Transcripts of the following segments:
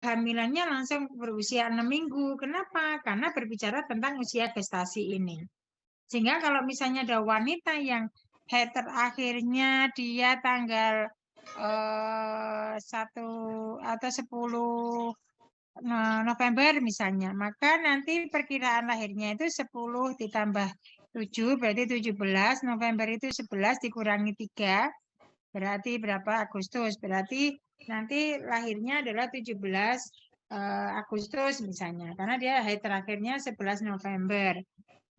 kehamilannya langsung berusia 6 minggu. Kenapa? Karena berbicara tentang usia gestasi ini. Sehingga kalau misalnya ada wanita yang haid terakhirnya dia tanggal 1 atau 10 November misalnya, maka nanti perkiraan lahirnya itu 10 ditambah 7 berarti 17, November itu 11 dikurangi 3 berarti berapa? Agustus. Berarti nanti lahirnya adalah 17 Agustus misalnya, karena dia haid terakhirnya 11 November.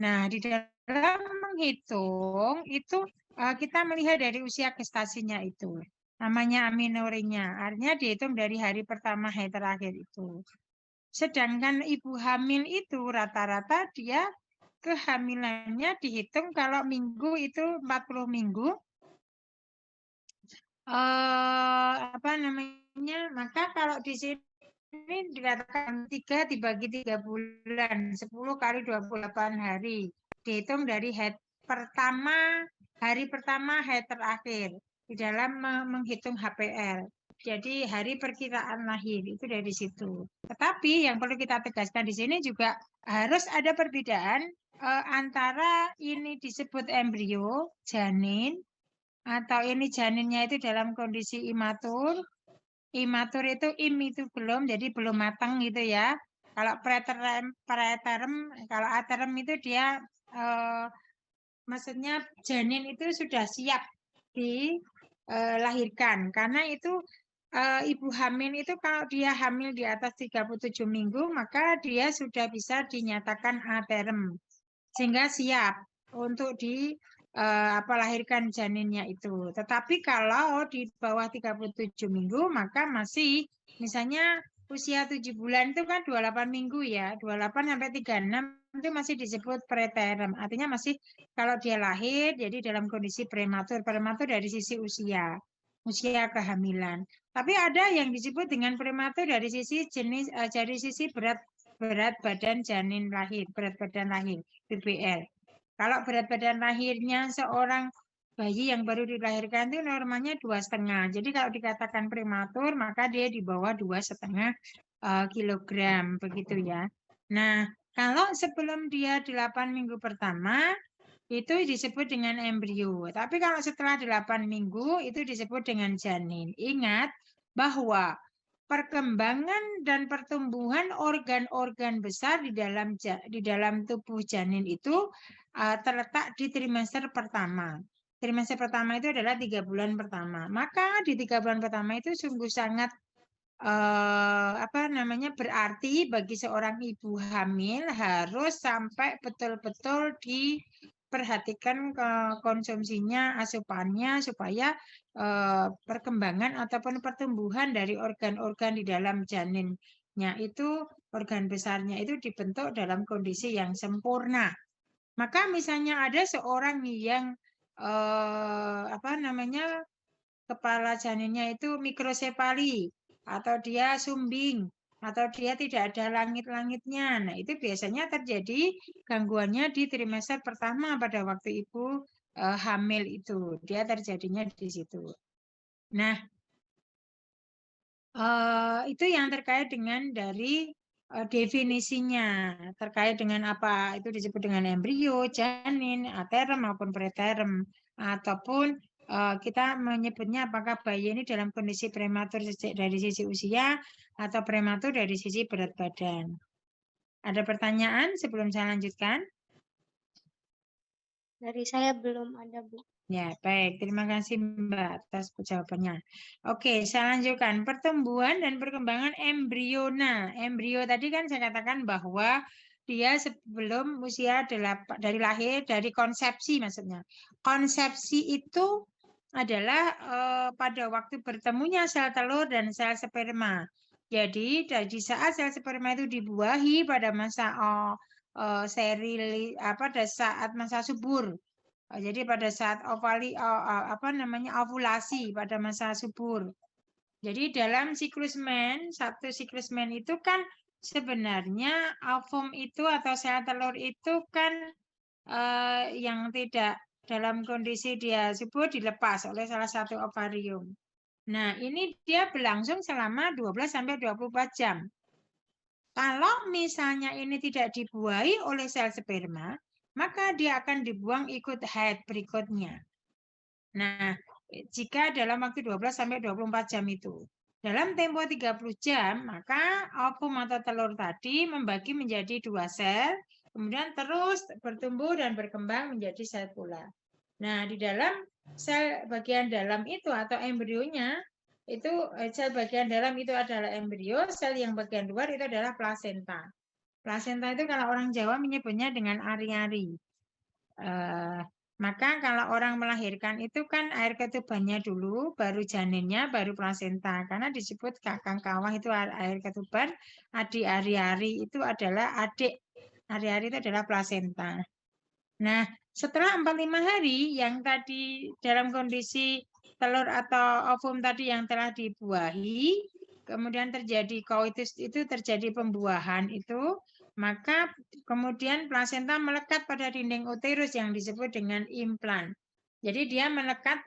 Nah, di dalam menghitung itu kita melihat dari usia gestasinya itu. Namanya aminorinya, artinya dihitung dari hari pertama haid terakhir itu. Sedangkan ibu hamil itu rata-rata dia kehamilannya dihitung kalau minggu itu 40 minggu. Apa namanya? Maka kalau di sini dikatakan 3 dibagi 3 bulan, 10 kali 28 hari. Dihitung dari haid pertama, hari pertama haid terakhir di dalam menghitung HPL. Jadi hari perkiraan lahir itu dari situ. Tetapi yang perlu kita tegaskan di sini juga harus ada perbedaan antara ini disebut embrio, janin, atau ini janinnya itu dalam kondisi imatur. Imatur itu itu belum, jadi belum matang gitu ya. Kalau preterm, kalau aterm itu dia maksudnya janin itu sudah siap dilahirkan. Karena itu ibu hamil itu kalau dia hamil di atas 37 minggu, maka dia sudah bisa dinyatakan aterm. Sehingga siap untuk lahirkan janinnya itu. Tetapi kalau di bawah 37 minggu, maka masih misalnya usia 7 bulan itu kan 28 minggu ya. 28 sampai 36 itu masih disebut preterm. Artinya masih kalau dia lahir, jadi dalam kondisi prematur. Prematur dari sisi usia kehamilan. Tapi ada yang disebut dengan prematur dari sisi dari sisi berat badan janin lahir, berat badan lahir, BBL. Kalau berat badan lahirnya seorang bayi yang baru dilahirkan itu normalnya 2,5. Jadi kalau dikatakan prematur, maka dia di bawah 2,5 kilogram, begitu ya. Nah, kalau sebelum dia 8 minggu pertama, itu disebut dengan embrio. Tapi kalau setelah 8 minggu, itu disebut dengan janin. Ingat bahwa perkembangan dan pertumbuhan organ-organ besar di dalam tubuh janin itu terletak di trimester pertama. Trimester pertama itu adalah 3 bulan pertama. Maka di 3 bulan pertama itu sungguh sangat berarti bagi seorang ibu hamil harus sampai betul-betul diperhatikan ke konsumsinya, asupannya supaya perkembangan ataupun pertumbuhan dari organ-organ di dalam janinnya itu, organ besarnya itu dibentuk dalam kondisi yang sempurna. Maka misalnya ada seorang yang kepala janinnya itu mikrosefali atau dia sumbing atau dia tidak ada langit-langitnya. Nah, itu biasanya terjadi gangguannya di trimester pertama pada waktu ibu hamil itu. Dia terjadinya di situ. Nah, itu yang terkait dengan dari definisinya. Terkait dengan apa itu disebut dengan embrio, janin, aterem maupun preterm. Ataupun kita menyebutnya apakah bayi ini dalam kondisi prematur dari sisi usia atau prematur dari sisi berat badan. Ada pertanyaan sebelum saya lanjutkan? Dari saya belum ada, Bu. Ya, baik. Terima kasih Mbak atas jawabannya. Oke, saya lanjutkan. Pertumbuhan dan perkembangan embrio. Nah, embrio tadi kan saya katakan bahwa dia sebelum usia dari lahir, dari konsepsi maksudnya. Konsepsi itu adalah pada waktu bertemunya sel telur dan sel sperma. Jadi, dari saat sel sperma itu dibuahi pada masa pada saat masa subur. Jadi pada saat ovulasi pada masa subur. Jadi dalam siklus men, satu siklus men itu kan sebenarnya ovum itu atau sel telur itu kan yang tidak dalam kondisi dia subur dilepas oleh salah satu ovarium. Nah, ini dia berlangsung selama 12-24 jam. Kalau misalnya ini tidak dibuahi oleh sel sperma, maka dia akan dibuang ikut haid berikutnya. Nah, jika dalam waktu 12-24 jam itu. Dalam tempo 30 jam, maka ovum atau telur tadi membagi menjadi 2 sel, kemudian terus bertumbuh dan berkembang menjadi sel pula. Nah, di dalam sel bagian dalam itu atau embrionya, itu sel bagian dalam itu adalah embrio, sel yang bagian luar itu adalah plasenta. Plasenta itu kalau orang Jawa menyebutnya dengan ari-ari. Maka kalau orang melahirkan itu kan air ketubannya dulu, baru janinnya, baru plasenta. Karena disebut kakang kawah itu air ketuban, adik ari-ari itu adalah adik. Ari-ari itu adalah plasenta. Nah, setelah 45 hari yang tadi dalam kondisi telur atau ovum tadi yang telah dibuahi, kemudian terjadi koitus itu terjadi pembuahan itu, maka kemudian plasenta melekat pada dinding uterus yang disebut dengan implan. Jadi dia melekat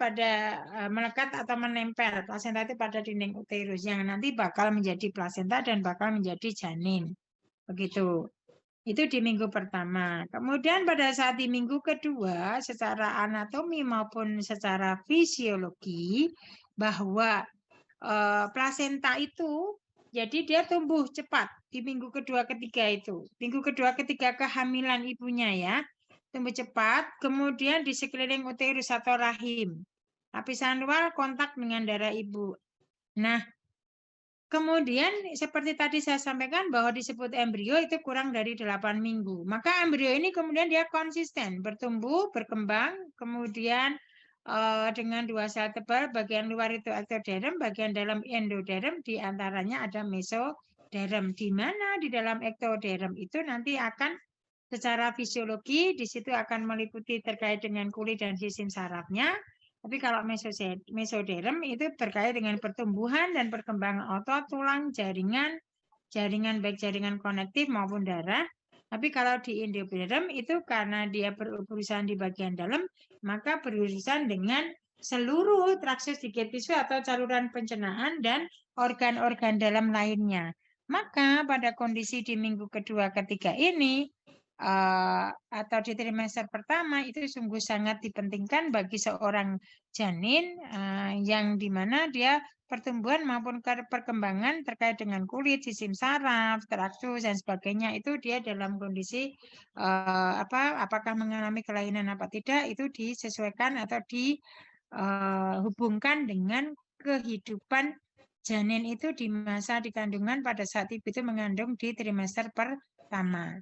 atau menempel plasenta itu pada dinding uterus yang nanti bakal menjadi plasenta dan bakal menjadi janin. Begitu. Itu di minggu pertama. Kemudian pada saat di minggu kedua, secara anatomi maupun secara fisiologi, bahwa plasenta itu, jadi dia tumbuh cepat di minggu kedua ketiga itu. Minggu kedua ketiga kehamilan ibunya ya, tumbuh cepat. Kemudian di sekeliling uterus atau rahim, lapisan luar kontak dengan darah ibu. Nah, kemudian seperti tadi saya sampaikan bahwa disebut embrio itu kurang dari 8 minggu. Maka embrio ini kemudian dia konsisten bertumbuh, berkembang, kemudian dengan 2 sel tebal, bagian luar itu ektoderm, bagian dalam endoderm, di antaranya ada mesoderm. Di mana di dalam ektoderm itu nanti akan secara fisiologi di situ akan meliputi terkait dengan kulit dan sistem sarafnya. Tapi kalau mesoderm itu terkait dengan pertumbuhan dan perkembangan otot, tulang, jaringan baik jaringan konektif maupun darah. Tapi kalau di endoderm itu karena dia berurusan di bagian dalam, maka berurusan dengan seluruh traksus digestif atau saluran pencernaan dan organ-organ dalam lainnya. Maka pada kondisi di minggu kedua ketiga ini, atau di trimester pertama itu sungguh sangat dipentingkan bagi seorang janin yang dimana dia pertumbuhan maupun perkembangan terkait dengan kulit, sistem saraf, traktus dan sebagainya itu dia dalam kondisi apakah mengalami kelainan apa tidak itu disesuaikan atau dihubungkan dengan kehidupan janin itu di masa dikandungan pada saat ibu itu mengandung di trimester pertama.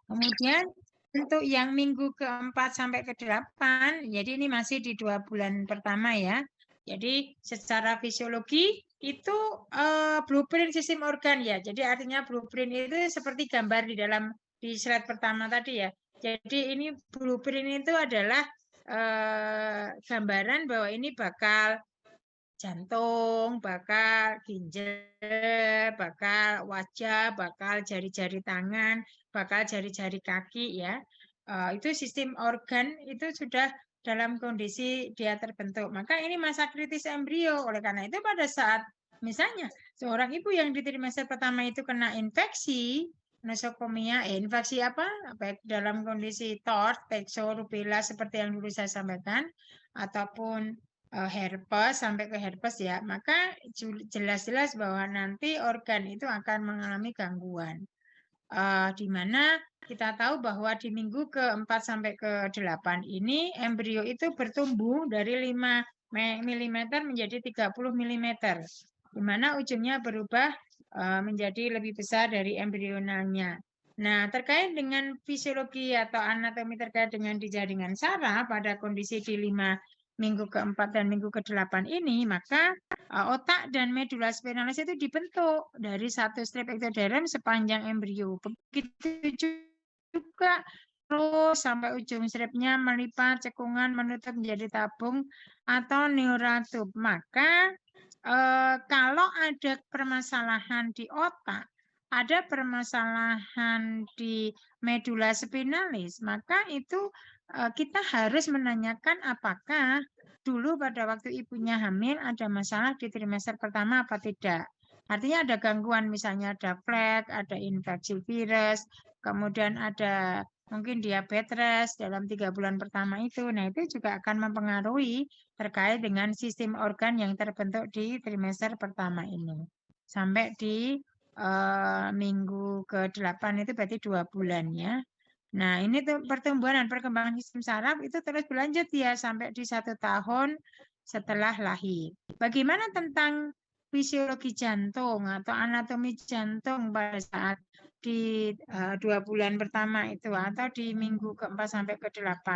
Kemudian untuk yang minggu keempat sampai ke-8, jadi ini masih di 2 bulan pertama ya. Jadi secara fisiologi itu blueprint sistem organ ya. Jadi artinya blueprint itu seperti gambar di slide pertama tadi ya. Jadi ini blueprint itu adalah gambaran bahwa ini bakal jantung, bakal ginjal, bakal wajah, bakal jari-jari tangan, bakal jari-jari kaki ya. Itu sistem organ itu sudah dalam kondisi dia terbentuk. Maka ini masa kritis embrio. Oleh karena itu pada saat misalnya seorang ibu yang di trimester pertama itu kena infeksi nosokomia, infeksi apa? Baik dalam kondisi TORCH, Texo, rubella seperti yang dulu saya sampaikan, ataupun herpes sampai ke herpes ya, maka jelas-jelas bahwa nanti organ itu akan mengalami gangguan. Di mana kita tahu bahwa di minggu ke-4 sampai ke-8 ini embrio itu bertumbuh dari 5 mm menjadi 30 mm, di mana ujungnya berubah menjadi lebih besar dari embrionalnya. Nah, terkait dengan fisiologi atau anatomi terkait dengan di jaringan saraf pada kondisi di 5 minggu ke-4 dan minggu ke-8 ini, maka otak dan medula spinalis itu dibentuk dari satu strip ektoderm sepanjang embrio. Begitu juga terus sampai ujung stripnya melipat, cekungan, menutup menjadi tabung atau neurotub. Maka kalau ada permasalahan di otak, ada permasalahan di medula spinalis, maka itu kita harus menanyakan apakah dulu pada waktu ibunya hamil ada masalah di trimester pertama apa tidak. Artinya ada gangguan, misalnya ada flek, ada infeksi virus, kemudian ada mungkin diabetes dalam 3 bulan pertama itu. Nah, itu juga akan mempengaruhi terkait dengan sistem organ yang terbentuk di trimester pertama ini. Sampai di minggu ke-8 itu berarti 2 bulan ya. Nah, ini tuh pertumbuhan dan perkembangan sistem saraf itu terus berlanjut ya sampai di 1 tahun setelah lahir. Bagaimana tentang fisiologi jantung atau anatomi jantung pada saat di 2 bulan pertama itu atau di minggu ke-4 sampai ke-8?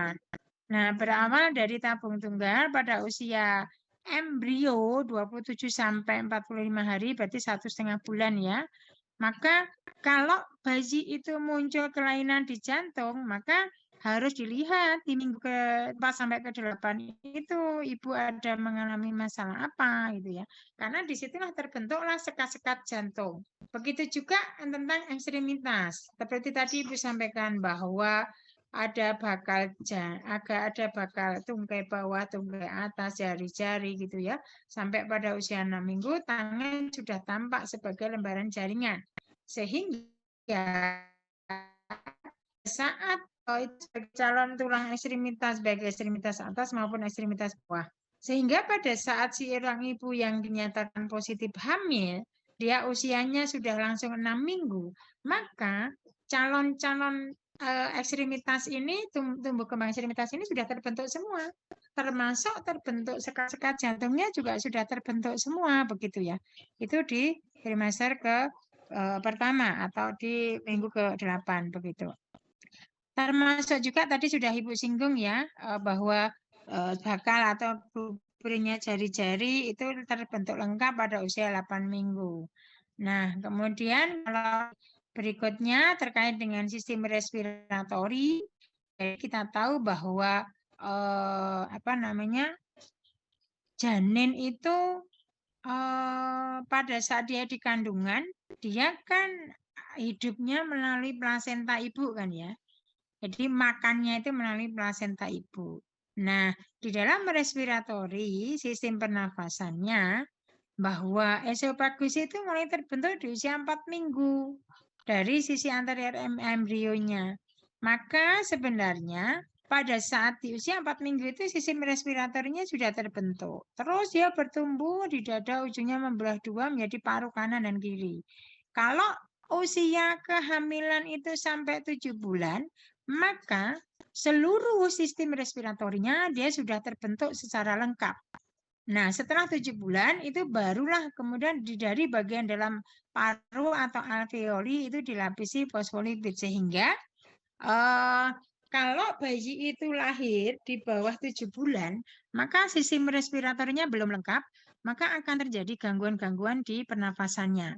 Nah, berawal dari tabung tunggal pada usia embrio 27 sampai 45 hari, berarti 1,5 bulan ya. Maka kalau bayi itu muncul kelainan di jantung, maka harus dilihat di minggu ke-4 sampai ke-8 itu ibu ada mengalami masalah apa gitu ya. Karena disitulah terbentuklah sekat-sekat jantung. Begitu juga tentang ekstremitas. Seperti tadi ibu sampaikan bahwa ada bakal ada bakal tungkai bawah, tungkai atas, jari-jari gitu ya. Sampai pada usia 6 minggu tangan sudah tampak sebagai lembaran jaringan. Sehingga saat sebagai calon tulang ekstremitas baik ekstremitas atas maupun ekstremitas bawah. Sehingga pada saat si orang ibu yang dinyatakan positif hamil, dia usianya sudah langsung 6 minggu, maka calon-calon ekstremitas ini, tumbuh kembang ekstremitas ini sudah terbentuk semua. Termasuk terbentuk sekat-sekat jantungnya juga sudah terbentuk semua, begitu ya. Itu di trimester pertama atau di minggu ke-8 begitu. Termasuk juga tadi sudah Ibu singgung ya, bahwa bakal atau blueprint-nya jari-jari itu terbentuk lengkap pada usia 8 minggu. Nah, kemudian kalau berikutnya terkait dengan sistem respiratori, kita tahu bahwa janin itu pada saat dia di kandungan, dia kan hidupnya melalui plasenta ibu kan ya. Jadi makannya itu melalui plasenta ibu. Nah, di dalam respiratori, sistem pernafasannya, bahwa esofagus itu mulai terbentuk di usia 4 minggu dari sisi anterior embrionya. Maka sebenarnya pada saat di usia 4 minggu itu sistem respiratorinya sudah terbentuk. Terus dia bertumbuh di dada, ujungnya membelah dua menjadi paru kanan dan kiri. Kalau usia kehamilan itu sampai 7 bulan, maka seluruh sistem respiratorinya dia sudah terbentuk secara lengkap. Nah, setelah 7 bulan itu barulah kemudian dari bagian dalam paru atau alveoli itu dilapisi fosfolipid sehingga kalau bayi itu lahir di bawah 7 bulan, maka sistem respiratorinya belum lengkap, maka akan terjadi gangguan-gangguan di pernafasannya.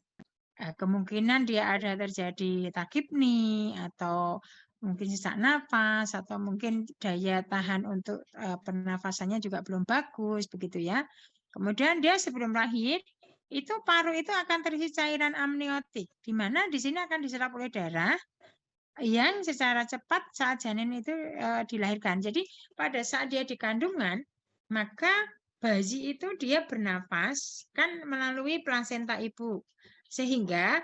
Kemungkinan dia ada terjadi takipni atau mungkin sesak nafas atau mungkin daya tahan untuk pernafasannya juga belum bagus begitu ya. Kemudian dia sebelum lahir itu paru itu akan terisi cairan amniotik di mana di sini akan diserap oleh darah yang secara cepat saat janin itu dilahirkan. Jadi pada saat dia di kandungan maka bayi itu dia bernafas kan melalui plasenta ibu. Sehingga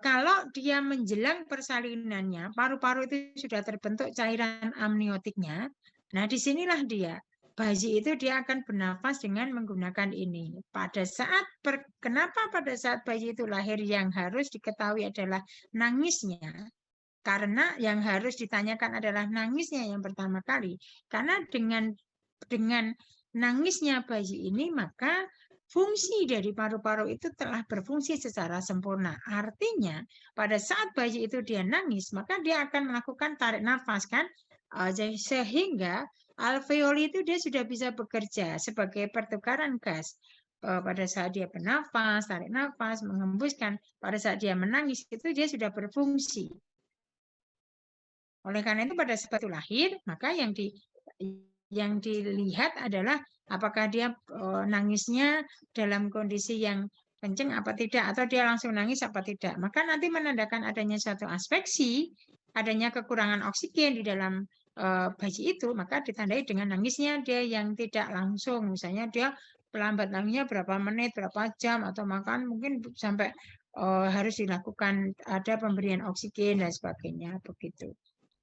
kalau dia menjelang persalinannya, paru-paru itu sudah terbentuk cairan amniotiknya. Nah, disinilah dia. Bayi itu dia akan bernafas dengan menggunakan ini. Kenapa pada saat bayi itu lahir yang harus diketahui adalah nangisnya? Karena yang harus ditanyakan adalah nangisnya yang pertama kali. Karena dengan nangisnya bayi ini, maka fungsi dari paru-paru itu telah berfungsi secara sempurna. Artinya, pada saat bayi itu dia nangis, maka dia akan melakukan tarik nafas kan? Sehingga alveoli itu dia sudah bisa bekerja sebagai pertukaran gas. Pada saat dia bernafas, tarik nafas, mengembuskan. Pada saat dia menangis, itu dia sudah berfungsi. Oleh karena itu pada saat itu lahir, maka yang dilihat adalah apakah dia nangisnya dalam kondisi yang kencang apa tidak, atau dia langsung nangis apa tidak. Maka nanti menandakan adanya suatu aspeksi, adanya kekurangan oksigen di dalam bayi itu, maka ditandai dengan nangisnya dia yang tidak langsung. Misalnya dia pelambat nangisnya berapa menit, berapa jam, atau makan mungkin sampai harus dilakukan ada pemberian oksigen dan sebagainya begitu.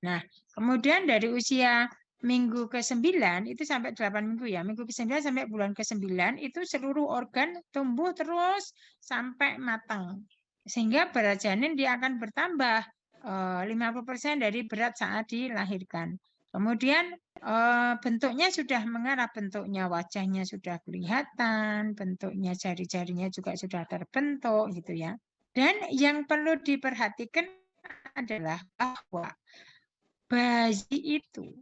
Nah, kemudian dari usia minggu ke-9 itu sampai 8 minggu ya. Minggu ke-9 sampai bulan ke-9 itu seluruh organ tumbuh terus sampai matang. Sehingga berat janin dia akan bertambah 50% dari berat saat dilahirkan. Kemudian bentuknya sudah mengarah, bentuknya wajahnya sudah kelihatan, bentuknya jari-jarinya juga sudah terbentuk gitu ya. Dan yang perlu diperhatikan adalah bahwa bayi itu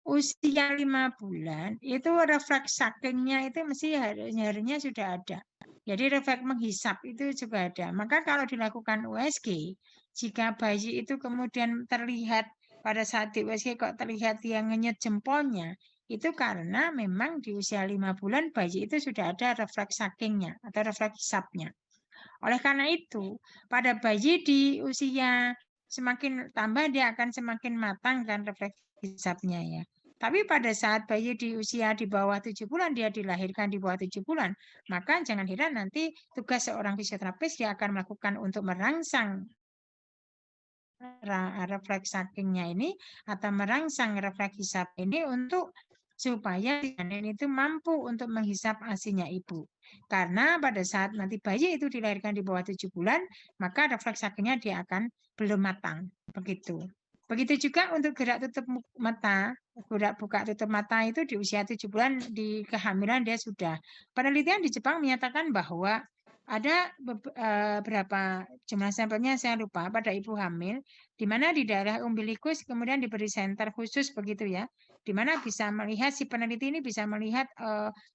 usia 5 bulan itu refleks sakingnya itu mesti harinya sudah ada. Jadi refleks menghisap itu juga ada. Maka kalau dilakukan USG, jika bayi itu kemudian terlihat pada saat di USG kok terlihat dia ngenyut jempolnya, itu karena memang di usia 5 bulan bayi itu sudah ada refleks sakingnya atau refleks hisapnya. Oleh karena itu, pada bayi di usia semakin tambah dia akan semakin matang kan refleks hisapnya ya. Tapi pada saat bayi di usia di bawah 7 bulan, dia dilahirkan di bawah 7 bulan, maka jangan heran nanti tugas seorang fisioterapis dia akan melakukan untuk merangsang refleks sakingnya ini atau merangsang refleks hisap ini untuk supaya janin itu mampu untuk menghisap ASI-nya ibu. Karena pada saat nanti bayi itu dilahirkan di bawah 7 bulan, maka refleks sakingnya dia akan belum matang. Begitu. Begitu juga untuk gerak tutup mata, gerak buka tutup mata itu di usia 7 bulan di kehamilan dia sudah. Penelitian di Jepang menyatakan bahwa ada berapa jumlah sampelnya saya lupa pada ibu hamil, di mana di daerah umbilikus kemudian diberi senter khusus begitu ya, di mana bisa melihat si peneliti ini bisa melihat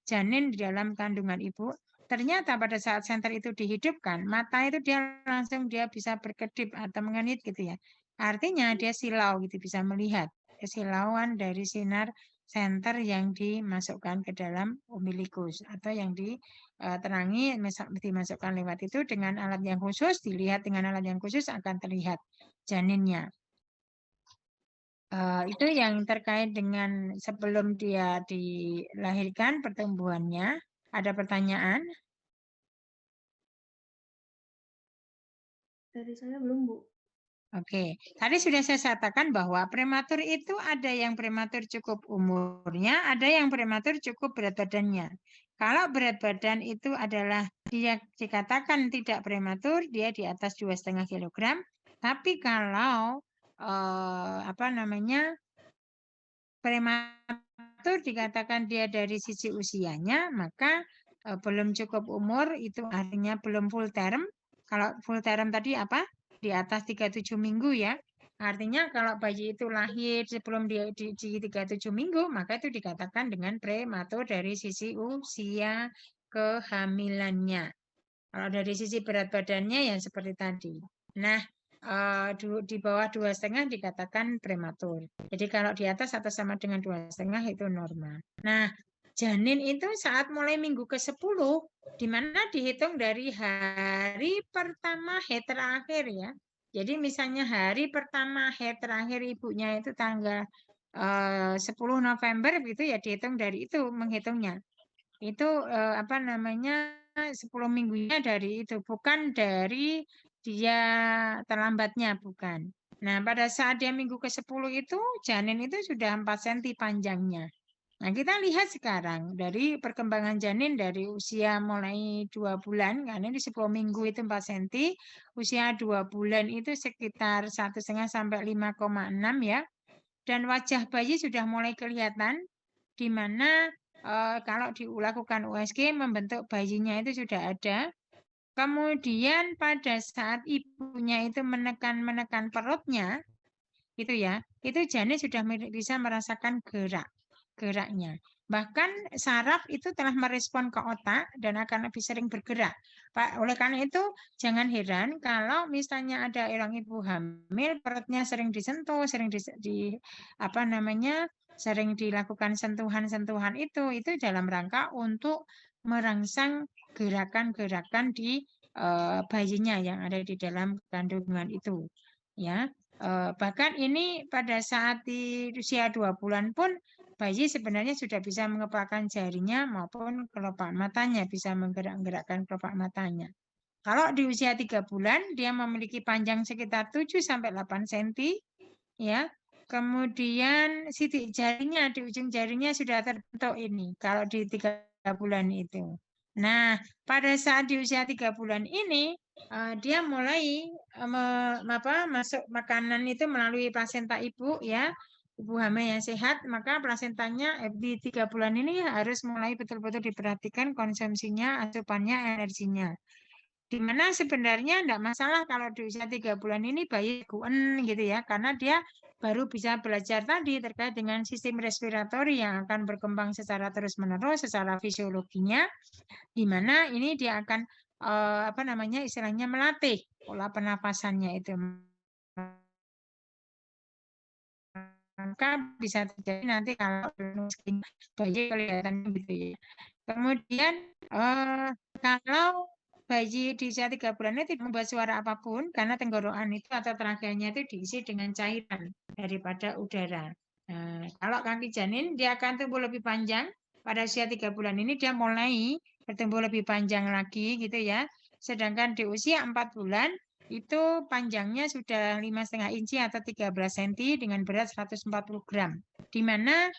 janin di dalam kandungan ibu. Ternyata pada saat senter itu dihidupkan, mata itu dia langsung dia bisa berkedip atau mengenit gitu ya. Artinya dia silau gitu, bisa melihat kesilauan dari sinar senter yang dimasukkan ke dalam umbilikus atau yang diterangi dimasukkan lewat itu dengan alat yang khusus, dilihat dengan alat yang khusus akan terlihat janinnya. Itu yang terkait dengan sebelum dia dilahirkan pertumbuhannya. Ada pertanyaan? Dari saya belum, Bu. Oke, tadi sudah saya katakan bahwa prematur itu ada yang prematur cukup umurnya, ada yang prematur cukup berat badannya. Kalau berat badan itu adalah dia dikatakan tidak prematur, dia di atas 2,5 kg. Tapi kalau prematur dikatakan dia dari sisi usianya, maka belum cukup umur itu artinya belum full term. Kalau full term tadi apa? Di atas 37 minggu ya. Artinya kalau bayi itu lahir sebelum di 37 minggu, maka itu dikatakan dengan prematur dari sisi usia kehamilannya. Kalau dari sisi berat badannya yang seperti tadi. Nah, di bawah 2,5 dikatakan prematur. Jadi kalau di atas atau sama dengan 2,5 itu normal. Nah, janin itu saat mulai minggu ke-10, di mana dihitung dari hari pertama haid terakhir ya. Jadi misalnya hari pertama haid terakhir ibunya itu tanggal 10 November gitu ya, dihitung dari itu menghitungnya. Itu 10 minggunya dari itu, bukan dari dia terlambatnya, bukan. Nah, pada saat dia minggu ke-10 itu, janin itu sudah 4 cm panjangnya. Nah, kita lihat sekarang dari perkembangan janin dari usia mulai 2 bulan, karena di 10 minggu itu 4 cm, usia 2 bulan itu sekitar 1,5 sampai 5,6 ya. Dan wajah bayi sudah mulai kelihatan, di mana kalau dilakukan USG membentuk bayinya itu sudah ada. Kemudian pada saat ibunya itu menekan perutnya, itu ya, itu janin sudah bisa merasakan geraknya. Bahkan saraf itu telah merespon ke otak dan akan lebih sering bergerak. Oleh karena itu, jangan heran kalau misalnya ada orang ibu hamil, perutnya sering disentuh, sering sering dilakukan sentuhan-sentuhan itu dalam rangka untuk merangsang gerakan-gerakan di bayinya yang ada di dalam kandungan itu. Ya, Bahkan ini pada saat di usia 2 bulan pun bayi sebenarnya sudah bisa mengepalkan jarinya maupun kelopak matanya, bisa menggerak-gerakkan kelopak matanya. Kalau di usia 3 bulan, dia memiliki panjang sekitar 7-8 cm, ya. Kemudian sidik jarinya di ujung jarinya sudah terbentuk ini, kalau di 3 bulan itu. Nah, pada saat di usia 3 bulan ini, dia mulai masuk makanan itu melalui plasenta ibu, ya. Ibu hamil yang sehat, maka plasentanya di 3 bulan ini harus mulai betul-betul diperhatikan konsumsinya, asupannya, energinya. Di mana sebenarnya tidak masalah kalau di usia 3 bulan ini bayi guen gitu ya, karena dia baru bisa belajar tadi terkait dengan sistem respiratori yang akan berkembang secara terus-menerus, secara fisiologinya, di mana ini dia akan apa namanya istilahnya melatih pola pernapasannya itu. Maka bisa terjadi nanti kalau bayi kelihatannya gitu ya. Kemudian kalau bayi di usia 3 bulan ini tidak membuat suara apapun karena tenggorokan itu atau trakeanya itu diisi dengan cairan daripada udara. Nah, kalau kaki janin dia akan tumbuh lebih panjang. Pada usia 3 bulan ini dia mulai bertumbuh lebih panjang lagi gitu ya. Sedangkan di usia 4 bulan itu panjangnya sudah 5,5 inci atau 13 cm dengan berat 140 gram. Di mana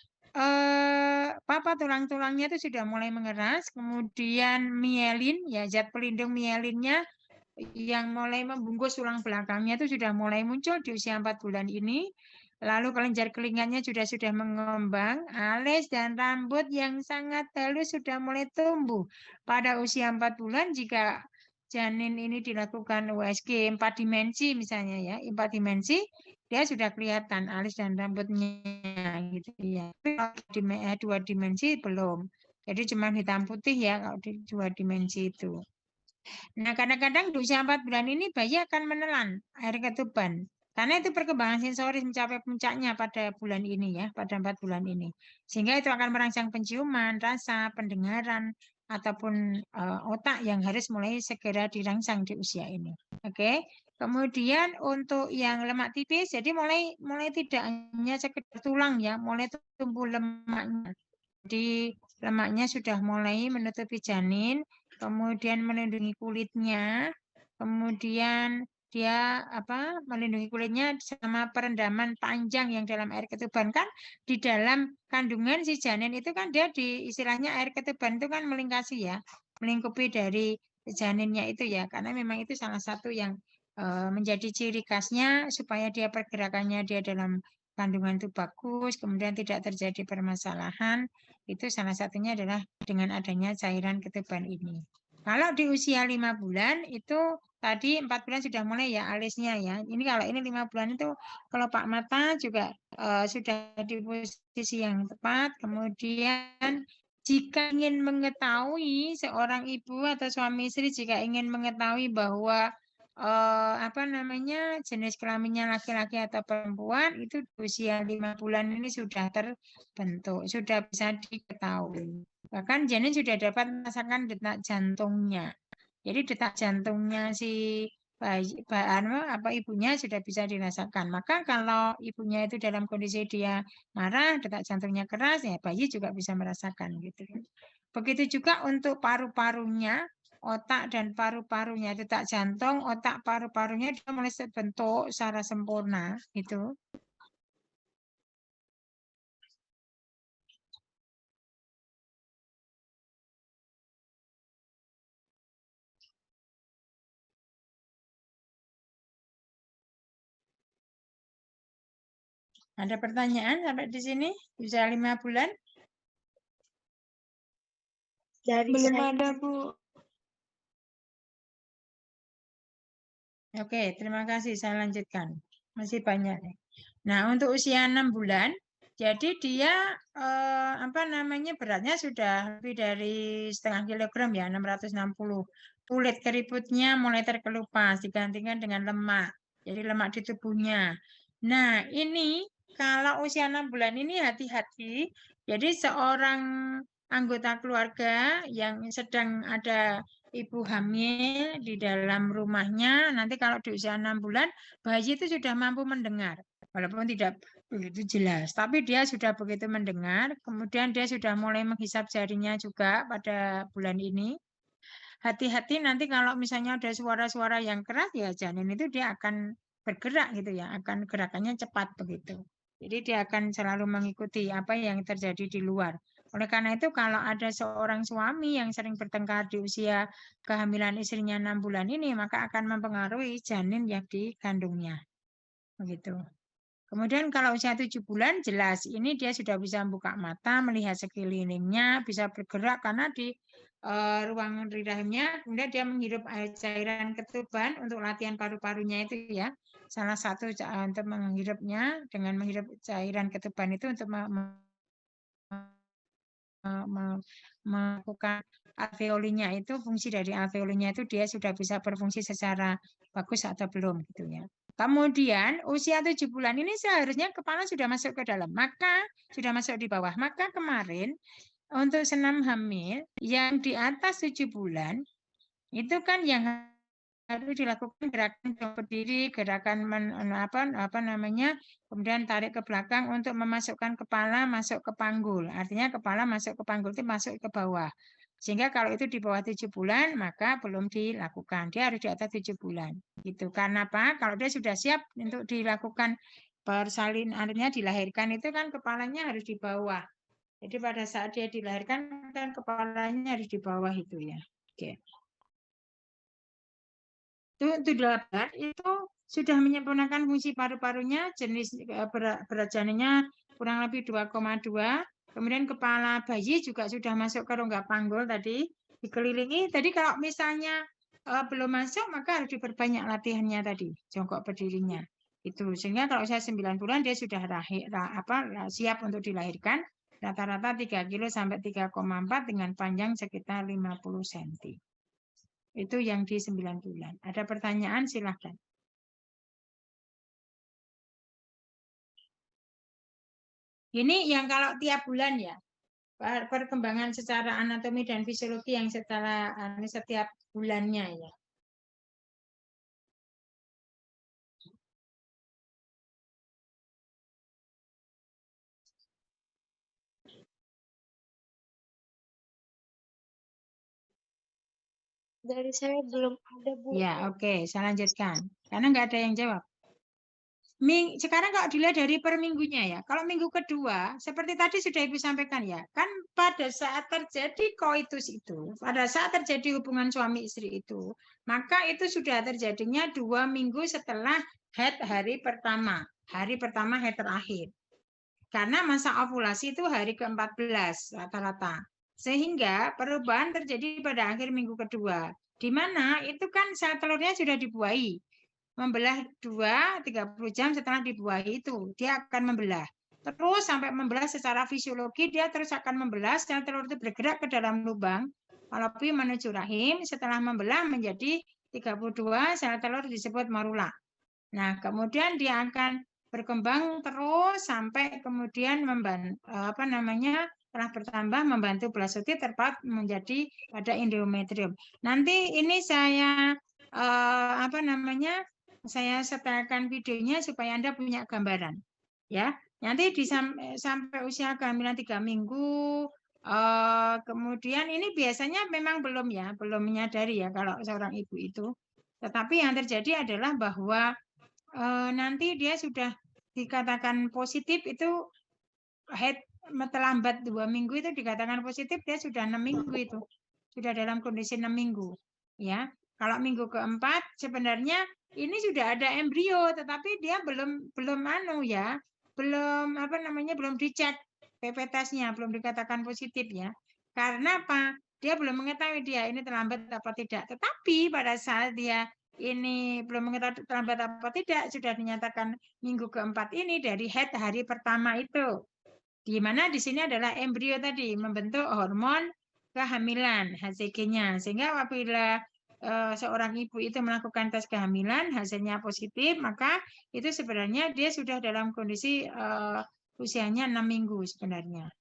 tulang-tulangnya itu sudah mulai mengeras, kemudian mielin, ya zat pelindung mielinnya yang mulai membungkus tulang belakangnya itu sudah mulai muncul di usia 4 bulan ini. Lalu kelenjar telinganya sudah mengembang, alis dan rambut yang sangat halus sudah mulai tumbuh. Pada usia 4 bulan jika janin ini dilakukan USG 4 dimensi misalnya ya, 4 dimensi dia sudah kelihatan alis dan rambutnya gitu ya. Tapi kalau 2 dimensi belum. Jadi cuma hitam putih ya kalau di 2 dimensi itu. Nah, kadang-kadang di usia 4 bulan ini bayi akan menelan air ketuban. Karena itu perkembangan sensoris mencapai puncaknya pada bulan ini ya, pada 4 bulan ini. Sehingga itu akan merangsang penciuman, rasa, pendengaran, ataupun otak yang harus mulai segera dirangsang di usia ini. Oke. Kemudian untuk yang lemak tipis, jadi mulai tidak hanya sekedar tulang ya, mulai tumbuh lemaknya. Jadi lemaknya sudah mulai menutupi janin, kemudian melindungi kulitnya, kemudian dia melindungi kulitnya sama perendaman panjang yang dalam air ketuban. Kan di dalam kandungan si janin itu kan dia di istilahnya air ketuban itu kan melingkasi ya, melingkupi dari janinnya itu ya, karena memang itu salah satu yang menjadi ciri khasnya supaya dia pergerakannya dia dalam kandungan itu bagus, kemudian tidak terjadi permasalahan. Itu salah satunya adalah dengan adanya cairan ketuban ini. Kalau di usia 5 bulan itu tadi 4 bulan sudah mulai ya alisnya ya. Ini kalau ini 5 bulan itu kelopak mata juga sudah di posisi yang tepat. Kemudian jika ingin mengetahui seorang ibu atau suami istri jika ingin mengetahui bahwa jenis kelaminnya laki-laki atau perempuan itu di usia 5 bulan ini sudah terbentuk, sudah bisa diketahui. Bahkan janin sudah dapat merasakan detak jantungnya. Jadi detak jantungnya si ibunya sudah bisa dirasakan. Maka kalau ibunya itu dalam kondisi dia marah, detak jantungnya keras, ya bayi juga bisa merasakan gitu. Begitu juga untuk paru-parunya, otak dan paru-parunya, detak jantung, otak paru-parunya dia mulai terbentuk secara sempurna itu. Ada pertanyaan sampai di sini? Bisa 5 bulan? Belum ada, Bu. Oke, terima kasih. Saya lanjutkan. Masih banyak. Nah, untuk usia 6 bulan, jadi dia beratnya sudah lebih dari setengah kilogram ya, 660. Kulit keriputnya mulai terkelupas digantikan dengan lemak. Jadi lemak di tubuhnya. Nah, ini kalau usia 6 bulan ini hati-hati. Jadi seorang anggota keluarga yang sedang ada ibu hamil di dalam rumahnya, nanti kalau di usia 6 bulan, bayi itu sudah mampu mendengar. Walaupun tidak begitu jelas, tapi dia sudah begitu mendengar, kemudian dia sudah mulai menghisap jarinya juga pada bulan ini. Hati-hati nanti kalau misalnya ada suara-suara yang keras, ya janin itu dia akan bergerak gitu ya, akan gerakannya cepat begitu. Jadi dia akan selalu mengikuti apa yang terjadi di luar. Oleh karena itu kalau ada seorang suami yang sering bertengkar di usia kehamilan istrinya 6 bulan ini, maka akan mempengaruhi janin yang dikandungnya. Begitu. Kemudian kalau usia 7 bulan jelas ini dia sudah bisa buka mata, melihat sekelilingnya, bisa bergerak karena di ruang di rahimnya, kemudian dia menghirup cairan ketuban untuk latihan paru-parunya itu ya. Salah satu untuk menghirupnya dengan menghirup cairan ketuban itu untuk melakukan alveolinya itu, fungsi dari alveolinya itu dia sudah bisa berfungsi secara bagus atau belum gitu ya. Kemudian usia 7 bulan ini seharusnya kepala sudah masuk ke dalam, maka sudah masuk di bawah. Maka kemarin untuk senam hamil yang di atas 7 bulan itu kan yang harus dilakukan gerakan berdiri, gerakan apa namanya, kemudian tarik ke belakang untuk memasukkan kepala masuk ke panggul. Artinya kepala masuk ke panggul itu masuk ke bawah. Sehingga kalau itu di bawah 7 bulan maka belum dilakukan. Dia harus di atas 7 bulan. Gitu. Karena apa? Kalau dia sudah siap untuk dilakukan persalin, artinya dilahirkan itu kan kepalanya harus di bawah. Jadi pada saat dia dilahirkan kan kepalanya harus di bawah itu ya. Oke. Itu 8 itu sudah menyempurnakan fungsi paru-parunya, jenis berat janinnya kurang lebih 2,2. Kemudian kepala bayi juga sudah masuk ke rongga panggul tadi, dikelilingi. Tadi kalau misalnya belum masuk maka harus diperbanyak latihannya tadi, jongkok berdirinya. Itu sehingga kalau saya 9 bulan dia sudah siap untuk dilahirkan. Rata-rata 3 kilo sampai 3,4 dengan panjang sekitar 50 cm. Itu yang di 9 bulan. Ada pertanyaan silahkan. Ini yang kalau tiap bulan ya. Perkembangan secara anatomi dan fisiologi yang setiap bulannya ya. Dari saya belum ada, Bu. Ya, oke. Saya lanjutkan. Karena nggak ada yang jawab. Sekarang kalau dilihat dari per minggunya ya. Kalau minggu kedua, seperti tadi sudah Ibu sampaikan ya. Kan pada saat terjadi koitus itu, pada saat terjadi hubungan suami istri itu, maka itu sudah terjadinya 2 minggu setelah head hari pertama. Hari pertama head terakhir. Karena masa ovulasi itu hari ke-14 rata-rata. Sehingga perubahan terjadi pada akhir minggu kedua. Di mana itu kan sel telurnya sudah dibuahi. Membelah 30 jam setelah dibuahi itu. Dia akan membelah. Terus sampai membelah secara fisiologi, dia terus akan membelah. Sel telur itu bergerak ke dalam lubang. Fallopian menuju rahim. Setelah membelah menjadi 32 sel telur disebut morula. Nah, kemudian dia akan berkembang terus sampai kemudian telah bertambah membantu blastosit terpaut menjadi pada endometrium. Nanti ini saya saya setelkan videonya supaya Anda punya gambaran. Ya, nanti sampai usia kehamilan 3 minggu. Kemudian ini biasanya memang belum menyadari ya kalau seorang ibu itu. Tetapi yang terjadi adalah bahwa nanti dia sudah dikatakan positif itu head terlambat 2 minggu itu dikatakan positif, dia sudah 6 minggu itu. Sudah dalam kondisi 6 minggu. Ya, kalau minggu keempat sebenarnya ini sudah ada embrio tetapi dia belum belum dicek PP tesnya, belum dikatakan positif ya. Karena apa? Dia belum mengetahui dia ini terlambat apa tidak. Tetapi pada saat dia ini belum mengetahui terlambat apa tidak, sudah dinyatakan minggu keempat ini dari head hari pertama itu. Di mana di sini adalah embrio tadi membentuk hormon kehamilan HCG-nya. Sehingga apabila seorang ibu itu melakukan tes kehamilan hasilnya positif, maka itu sebenarnya dia sudah dalam kondisi usianya 6 minggu sebenarnya.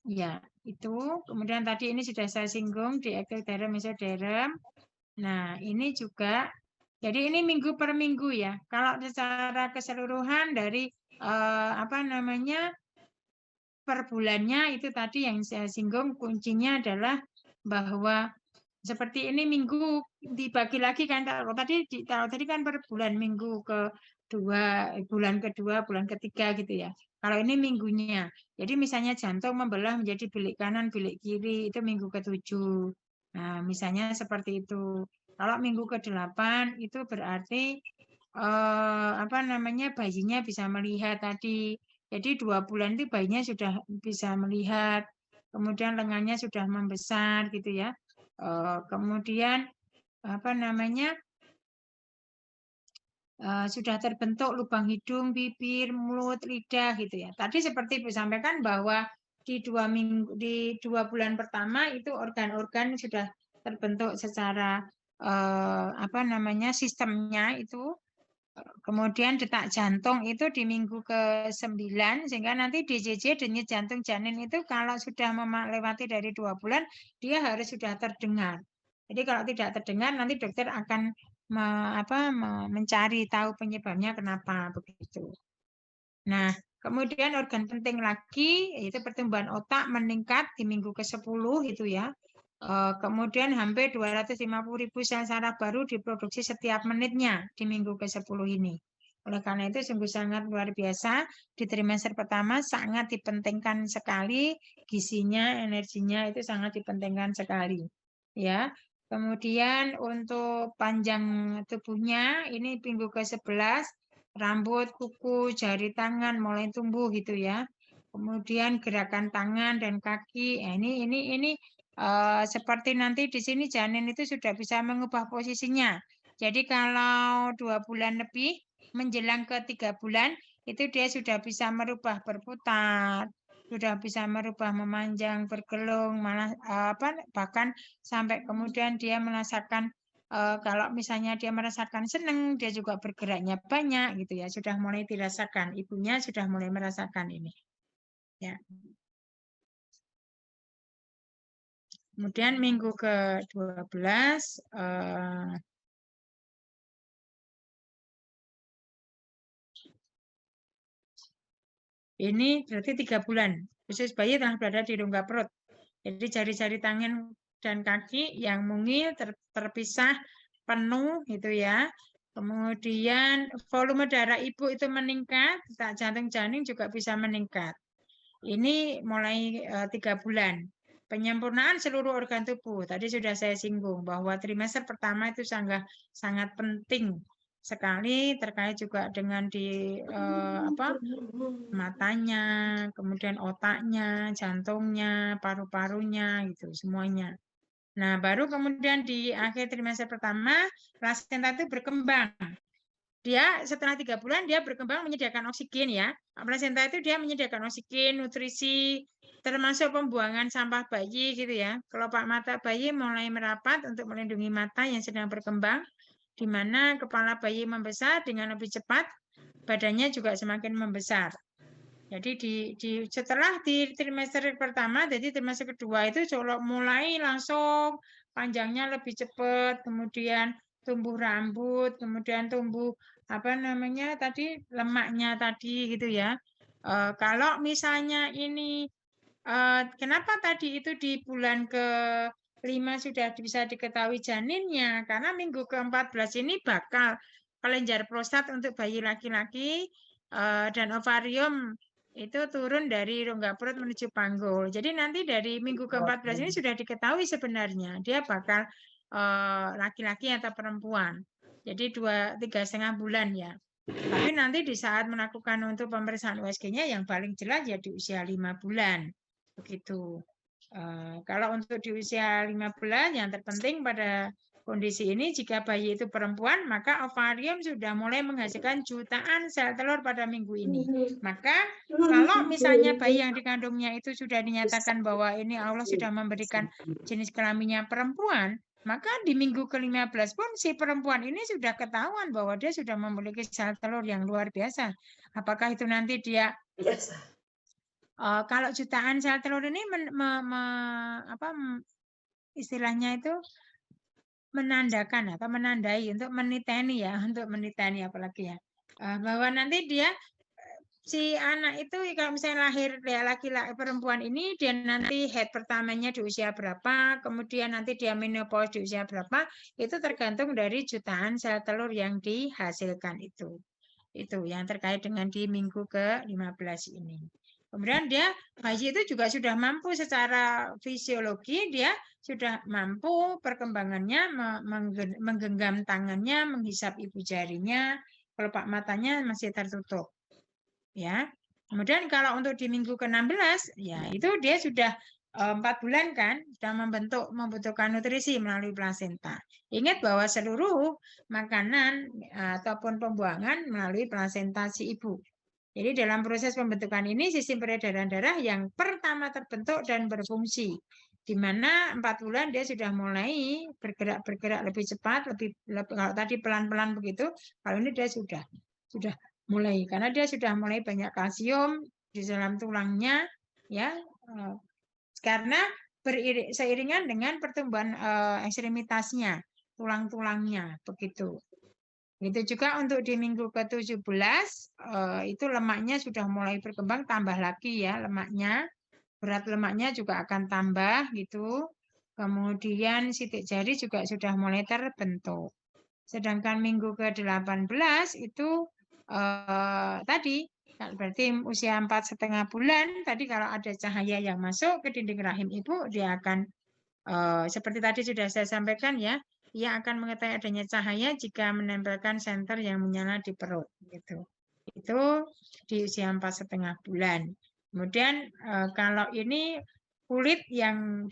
Ya, itu. Kemudian tadi ini sudah saya singgung di ektoderm, mesoderm. Nah, ini juga. Jadi ini minggu per minggu ya. Kalau secara keseluruhan dari apa namanya per bulannya itu tadi yang saya singgung, kuncinya adalah bahwa seperti ini minggu dibagi lagi kan, kalau tadi kan per bulan, minggu kedua, bulan kedua, bulan ketiga gitu ya. Kalau ini minggunya, jadi misalnya jantung membelah menjadi bilik kanan, bilik kiri, itu minggu ke-7. Nah, misalnya seperti itu. Kalau minggu ke-8 itu berarti apa namanya, bayinya bisa melihat tadi. Jadi 2 bulan itu bayinya sudah bisa melihat, kemudian lengannya sudah membesar gitu ya. Kemudian apa namanya, sudah terbentuk lubang hidung, bibir, mulut, lidah gitu ya. Tadi seperti Ibu sampaikan bahwa di 2 bulan pertama itu organ-organ sudah terbentuk secara apa namanya, sistemnya itu. Kemudian detak jantung itu di minggu ke-9, sehingga nanti DJJ, denyut jantung janin itu kalau sudah melewati dari 2 bulan, dia harus sudah terdengar. Jadi kalau tidak terdengar, nanti dokter akan mencari tahu penyebabnya kenapa begitu. Nah, kemudian organ penting lagi yaitu pertumbuhan otak meningkat di minggu ke-10 itu ya. Kemudian hampir 250.000 sel saraf baru diproduksi setiap menitnya di minggu ke-10 ini. Oleh karena itu sungguh sangat luar biasa. Di trimester pertama sangat dipentingkan sekali gizinya, energinya itu sangat dipentingkan sekali. Ya. Kemudian untuk panjang tubuhnya ini minggu ke-11, rambut, kuku, jari tangan mulai tumbuh gitu ya. Kemudian gerakan tangan dan kaki. Ini seperti nanti di sini janin itu sudah bisa mengubah posisinya. Jadi kalau 2 bulan lebih menjelang ke 3 bulan itu dia sudah bisa merubah berputar, sudah bisa merubah memanjang, bergelung, malah bahkan sampai kemudian dia merasakan kalau misalnya dia merasakan senang, dia juga bergeraknya banyak gitu ya, sudah mulai dirasakan, ibunya sudah mulai merasakan ini. Ya. Kemudian minggu ke-12 ini berarti 3 bulan. Usus bayi telah berada di rongga perut. Jadi jari-jari tangan dan kaki yang mungil terpisah penuh gitu ya. Kemudian volume darah ibu itu meningkat, detak jantung janin juga bisa meningkat. Ini mulai 3 bulan. Penyempurnaan seluruh organ tubuh. Tadi sudah saya singgung bahwa trimester pertama itu sangat penting sekali terkait juga dengan di matanya, kemudian otaknya, jantungnya, paru-parunya gitu semuanya. Nah, baru kemudian di akhir trimester pertama plasenta itu berkembang. Dia setelah 3 bulan dia berkembang menyediakan oksigen ya. Plasenta itu dia menyediakan oksigen, nutrisi, termasuk pembuangan sampah bayi gitu ya. Kelopak mata bayi mulai merapat untuk melindungi mata yang sedang berkembang, di mana kepala bayi membesar dengan lebih cepat, badannya juga semakin membesar. Jadi setelah di trimester pertama, jadi trimester kedua itu mulai langsung panjangnya lebih cepat, kemudian tumbuh rambut, kemudian tumbuh apa namanya tadi lemaknya tadi gitu ya. Kalau misalnya ini kenapa tadi itu di bulan ke-5 sudah bisa diketahui janinnya? Karena minggu ke-14 ini bakal kelenjar prostat untuk bayi laki-laki dan ovarium itu turun dari rongga perut menuju panggul. Jadi nanti dari minggu ke-14 ini sudah diketahui sebenarnya dia bakal laki-laki atau perempuan. Jadi 3,5 bulan ya. Tapi nanti di saat melakukan untuk pemeriksaan USG-nya yang paling jelas ya di usia 5 bulan. Begitu. Kalau untuk di usia 5 bulan yang terpenting pada kondisi ini jika bayi itu perempuan maka ovarium sudah mulai menghasilkan jutaan sel telur pada minggu ini. Maka kalau misalnya bayi yang dikandungnya itu sudah dinyatakan bahwa ini Allah sudah memberikan jenis kelaminnya perempuan, maka di minggu ke-15 pun si perempuan ini sudah ketahuan bahwa dia sudah memiliki sel telur yang luar biasa. Apakah itu nanti dia Kalau jutaan sel telur ini istilahnya itu menandakan atau menandai untuk meniteni ya, untuk meniteni apalagi ya, bahwa nanti dia si anak itu kalau misalnya lahir dia laki-laki perempuan ini dia nanti head pertamanya di usia berapa, kemudian nanti dia menopause di usia berapa, itu tergantung dari jutaan sel telur yang dihasilkan itu. Itu yang terkait dengan di minggu ke-15 ini. Kemudian dia bayi itu juga sudah mampu secara fisiologi, dia sudah mampu perkembangannya menggenggam tangannya, menghisap ibu jarinya, kelopak matanya masih tertutup. Ya. Kemudian kalau untuk di minggu ke-16 ya itu dia sudah 4 bulan kan, sudah membutuhkan nutrisi melalui plasenta. Ingat bahwa seluruh makanan ataupun pembuangan melalui plasenta si ibu. Jadi dalam proses pembentukan ini sistem peredaran darah yang pertama terbentuk dan berfungsi. Di mana 4 bulan dia sudah mulai bergerak lebih cepat, lebih kalau tadi pelan-pelan begitu, kalau ini dia sudah mulai karena dia sudah mulai banyak kalsium di dalam tulangnya ya karena seiringan dengan pertumbuhan ekstremitasnya, tulang-tulangnya begitu. Itu juga untuk di minggu ke-17 itu lemaknya sudah mulai berkembang, tambah lagi ya lemaknya. Berat lemaknya juga akan tambah gitu. Kemudian sidik jari juga sudah mulai terbentuk. Sedangkan minggu ke-18 itu tadi berarti usia 4,5 bulan, tadi kalau ada cahaya yang masuk ke dinding rahim ibu, dia akan seperti tadi sudah saya sampaikan ya, ia akan mengetahui adanya cahaya jika menempelkan senter yang menyala di perut. Gitu. Itu di usia 4,5 bulan. Kemudian kalau ini kulit yang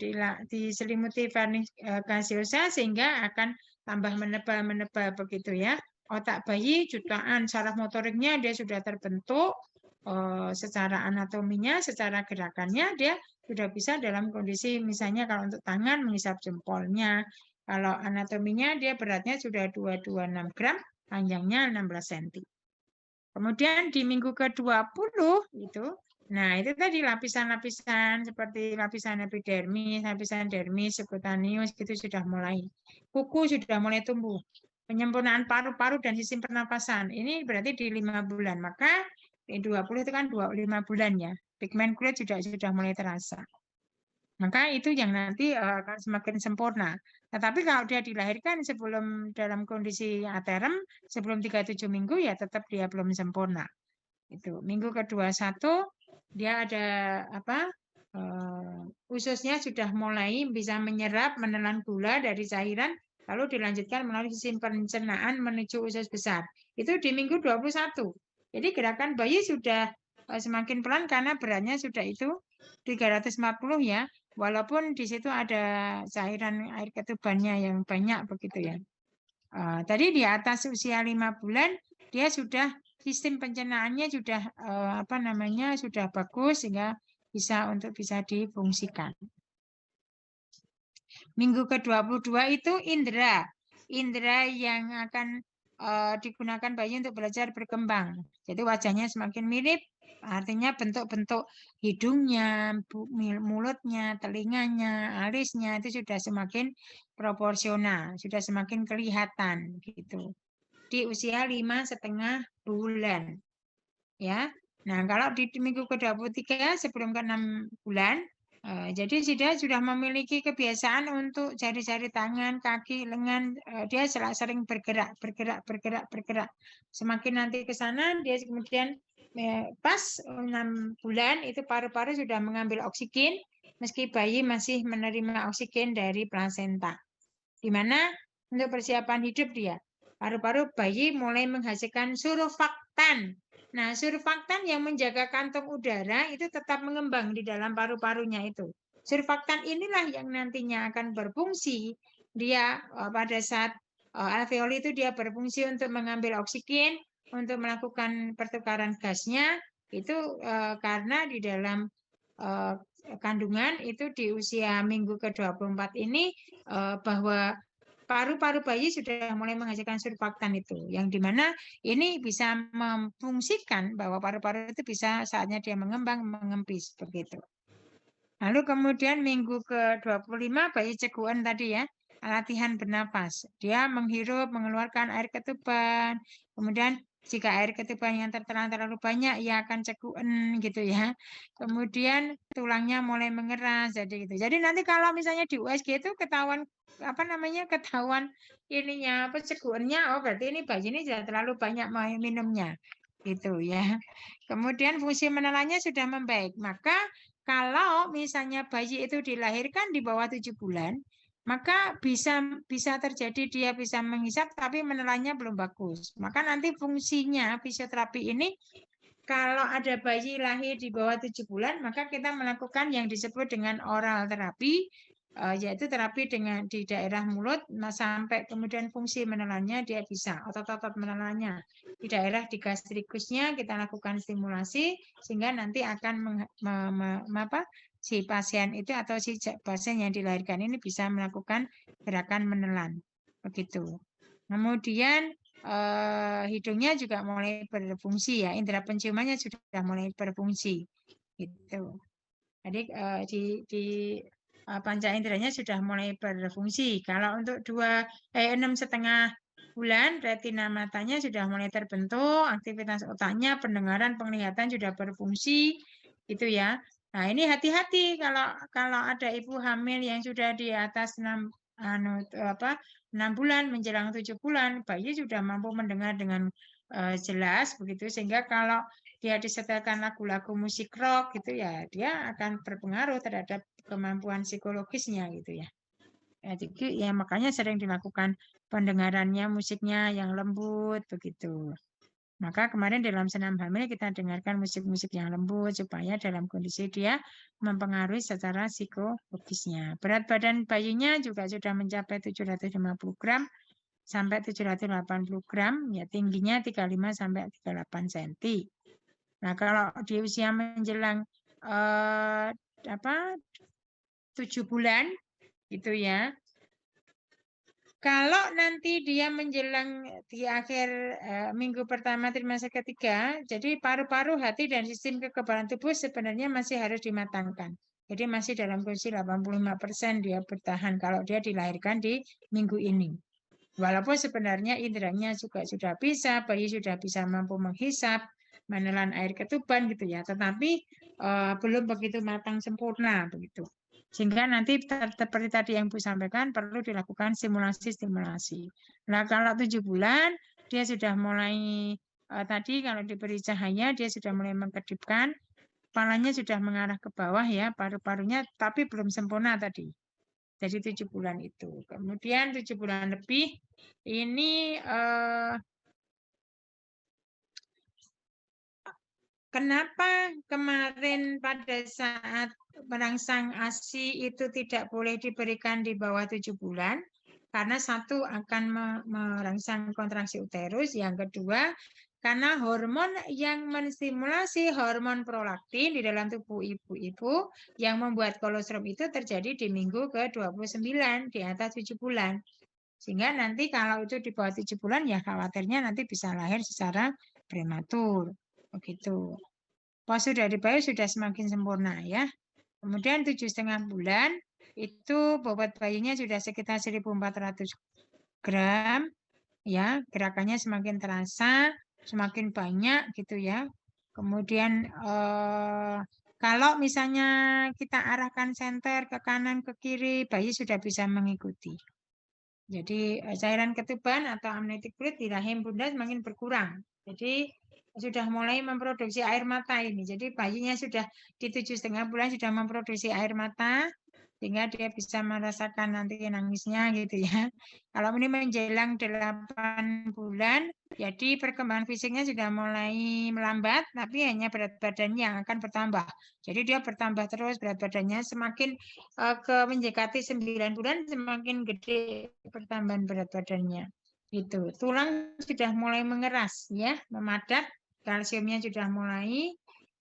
diselimuti varnish gaseosa sehingga akan tambah menebal begitu ya. Otak bayi jutaan saraf motoriknya dia sudah terbentuk secara anatominya, secara gerakannya dia sudah bisa dalam kondisi misalnya kalau untuk tangan menghisap jempolnya. Kalau anatominya dia beratnya sudah 226 gram, panjangnya 16 cm. Kemudian di minggu ke-20 itu, nah itu tadi lapisan-lapisan seperti lapisan epidermis, lapisan dermis, subcutaneous itu sudah mulai. Kuku sudah mulai tumbuh. Penyempurnaan paru-paru dan sistem pernapasan. Ini berarti di 5 bulan. Maka di 20 itu kan 25 bulan ya. Pigmen kulit sudah mulai terasa. Maka itu yang nanti akan semakin sempurna. Tetapi kalau dia dilahirkan sebelum dalam kondisi aterem, sebelum 37 minggu ya tetap dia belum sempurna. Itu minggu ke-21 dia ada apa? Ususnya sudah mulai bisa menyerap, menelan gula dari cairan, lalu dilanjutkan melalui sistem pencernaan menuju usus besar. Itu di minggu 21. Jadi gerakan bayi sudah semakin pelan karena beratnya sudah itu 340 ya. Walaupun di situ ada cairan air ketubannya yang banyak begitu ya. Tadi di atas usia 5 bulan dia sudah sistem pencernaannya sudah sudah bagus sehingga bisa difungsikan. Minggu ke-22 itu indera. Indera yang akan digunakan bayi untuk belajar berkembang. Jadi wajahnya semakin mirip, artinya bentuk-bentuk hidungnya, mulutnya, telinganya, alisnya itu sudah semakin proporsional, sudah semakin kelihatan gitu. Di usia 5,5 bulan. Ya. Nah, kalau di minggu ke-23 sebelum ke-6 bulan, jadi dia sudah memiliki kebiasaan untuk jari-jari tangan, kaki, lengan, dia sering bergerak. Semakin nanti ke sana, dia kemudian pas 6 bulan itu paru-paru sudah mengambil oksigen, meski bayi masih menerima oksigen dari plasenta. Di mana untuk persiapan hidup dia, paru-paru bayi mulai menghasilkan surfaktan. Nah, surfaktan yang menjaga kantong udara itu tetap mengembang di dalam paru-parunya itu. Surfaktan inilah yang nantinya akan berfungsi. Dia pada saat alveoli itu dia berfungsi untuk mengambil oksigen, untuk melakukan pertukaran gasnya. Itu karena di dalam kandungan itu di usia minggu ke-24 ini bahwa paru-paru bayi sudah mulai menghasilkan surfaktan itu, yang dimana ini bisa memfungsikan bahwa paru-paru itu bisa saatnya dia mengembang, mengempis begitu. Lalu kemudian minggu ke-25 bayi cegukan tadi ya, latihan bernapas. Dia menghirup, mengeluarkan air ketuban. Kemudian jika air ketuban yang tertelan terlalu banyak, ia akan cegukan gitu ya. Kemudian tulangnya mulai mengeras jadi gitu. Jadi nanti kalau misalnya di USG itu ketahuan apa namanya? Ketahuan ininya apa cegukannya, oh berarti ini bayi ini sudah terlalu banyak minumnya gitu ya. Kemudian fungsi menelannya sudah membaik. Maka kalau misalnya bayi itu dilahirkan di bawah 7 bulan, maka bisa terjadi dia bisa menghisap tapi menelannya belum bagus. Maka nanti fungsinya fisioterapi ini kalau ada bayi lahir di bawah 7 bulan, maka kita melakukan yang disebut dengan oral terapi, yaitu terapi dengan di daerah mulut sampai kemudian fungsi menelannya dia bisa, otot-otot menelannya. Di daerah di gastrikusnya kita lakukan stimulasi sehingga nanti akan si pasien itu atau si pasien yang dilahirkan ini bisa melakukan gerakan menelan. Begitu. Kemudian hidungnya juga mulai berfungsi ya, indera penciumannya sudah mulai berfungsi gitu. Jadi di panca inderanya sudah mulai berfungsi. Kalau untuk 6,5 bulan retina matanya sudah mulai terbentuk, aktivitas otaknya, pendengaran, penglihatan sudah berfungsi gitu ya. Nah, ini hati-hati kalau ada ibu hamil yang sudah di atas 6 bulan menjelang 7 bulan, bayi sudah mampu mendengar dengan jelas begitu sehingga kalau dia disetelkan lagu-lagu musik rock gitu ya, dia akan berpengaruh terhadap kemampuan psikologisnya gitu ya. Jadi ya makanya sering dilakukan pendengarannya musiknya yang lembut begitu. Maka kemarin dalam senam hamil kita dengarkan musik-musik yang lembut supaya dalam kondisi dia mempengaruhi secara psikologisnya. Berat badan bayinya juga sudah mencapai 750 gram sampai 780 gram, ya tingginya 35 sampai 38 cm. Nah, kalau di usia menjelang 7 bulan gitu ya. Kalau nanti dia menjelang di akhir minggu pertama trimester ketiga, jadi paru-paru, hati, dan sistem kekebalan tubuh sebenarnya masih harus dimatangkan. Jadi masih dalam kondisi 85% dia bertahan kalau dia dilahirkan di minggu ini. Walaupun sebenarnya inderanya juga sudah bisa, bayi sudah bisa mampu menghisap, menelan air ketuban gitu ya, tetapi belum begitu matang sempurna begitu. Sehingga nanti seperti tadi yang Bu sampaikan perlu dilakukan stimulasi. Nah, kalau 7 bulan dia sudah mulai tadi kalau diberi cahaya dia sudah mulai mengkedipkan, kepalanya sudah mengarah ke bawah ya, paru-parunya tapi belum sempurna tadi. Jadi 7 bulan itu. Kemudian 7 bulan lebih ini kenapa kemarin pada saat merangsang ASI itu tidak boleh diberikan di bawah 7 bulan? Karena satu akan merangsang kontraksi uterus, yang kedua karena hormon yang menstimulasi hormon prolaktin di dalam tubuh ibu-ibu yang membuat kolostrum itu terjadi di minggu ke-29 di atas 7 bulan. Sehingga nanti kalau itu di bawah 7 bulan ya khawatirnya nanti bisa lahir secara prematur. Begitu. Pas sudah dibayar sudah semakin sempurna ya. Kemudian 7,5 bulan itu bobot bayinya sudah sekitar 1.400 gram ya, gerakannya semakin terasa, semakin banyak gitu ya. Kemudian kalau misalnya kita arahkan senter ke kanan ke kiri, bayi sudah bisa mengikuti. Jadi cairan ketuban atau amniotik fluid di rahim bunda semakin berkurang. Jadi sudah mulai memproduksi air mata ini. Jadi bayinya sudah di 7,5 bulan sudah memproduksi air mata sehingga dia bisa merasakan nanti nangisnya gitu ya. Kalau ini menjelang 8 bulan, jadi perkembangan fisiknya sudah mulai melambat, tapi hanya berat badannya yang akan bertambah. Jadi dia bertambah terus berat badannya semakin mendekati 9 bulan semakin gede pertambahan berat badannya. Gitu. Tulang sudah mulai mengeras ya, memadat, kalsiumnya sudah mulai,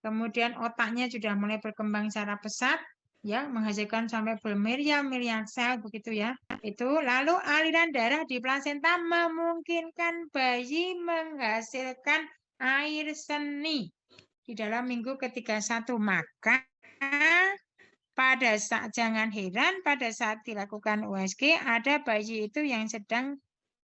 kemudian otaknya sudah mulai berkembang secara pesat, ya, menghasilkan sampai bermiliar-miliar sel begitu ya. Itu lalu aliran darah di plasenta memungkinkan bayi menghasilkan air seni di dalam minggu ke-31. Maka pada saat jangan heran pada saat dilakukan USG ada bayi itu yang sedang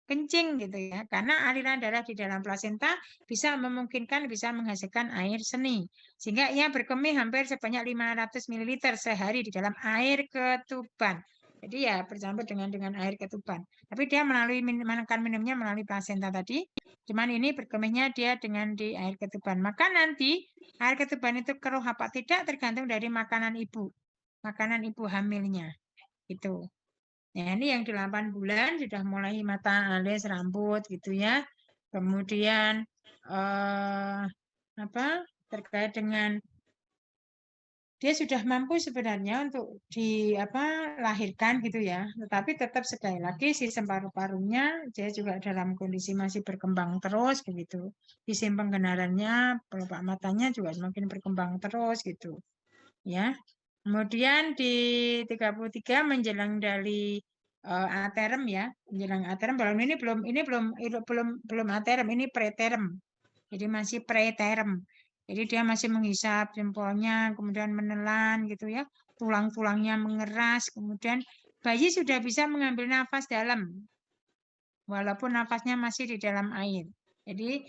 kencing gitu ya. Karena aliran darah di dalam plasenta bisa memungkinkan bisa menghasilkan air seni. Sehingga ia berkemih hampir sebanyak 500 ml sehari di dalam air ketuban. Jadi ya bercampur dengan air ketuban. Tapi dia akan minumnya melalui plasenta tadi. Cuman ini berkemihnya dia dengan di air ketuban. Maka nanti air ketuban itu keruh apa tidak tergantung dari makanan ibu hamilnya. Itu. Ya, ini yang 8 bulan sudah mulai mata alis rambut gitu ya. Kemudian apa terkait dengan dia sudah mampu sebenarnya untuk dilahirkan gitu ya. Tetapi tetap sekali lagi sistem paru-parunya dia juga dalam kondisi masih berkembang terus begitu. Sistem penggenarannya, pelupak matanya juga semakin berkembang terus gitu. Ya. Kemudian di 33 menjelang dari aterem ya, menjelang aterem belum aterem, ini preterem. Jadi masih preterem. Jadi dia masih menghisap jempolnya, kemudian menelan gitu ya, tulang-tulangnya mengeras, kemudian bayi sudah bisa mengambil nafas dalam, walaupun nafasnya masih di dalam air. Jadi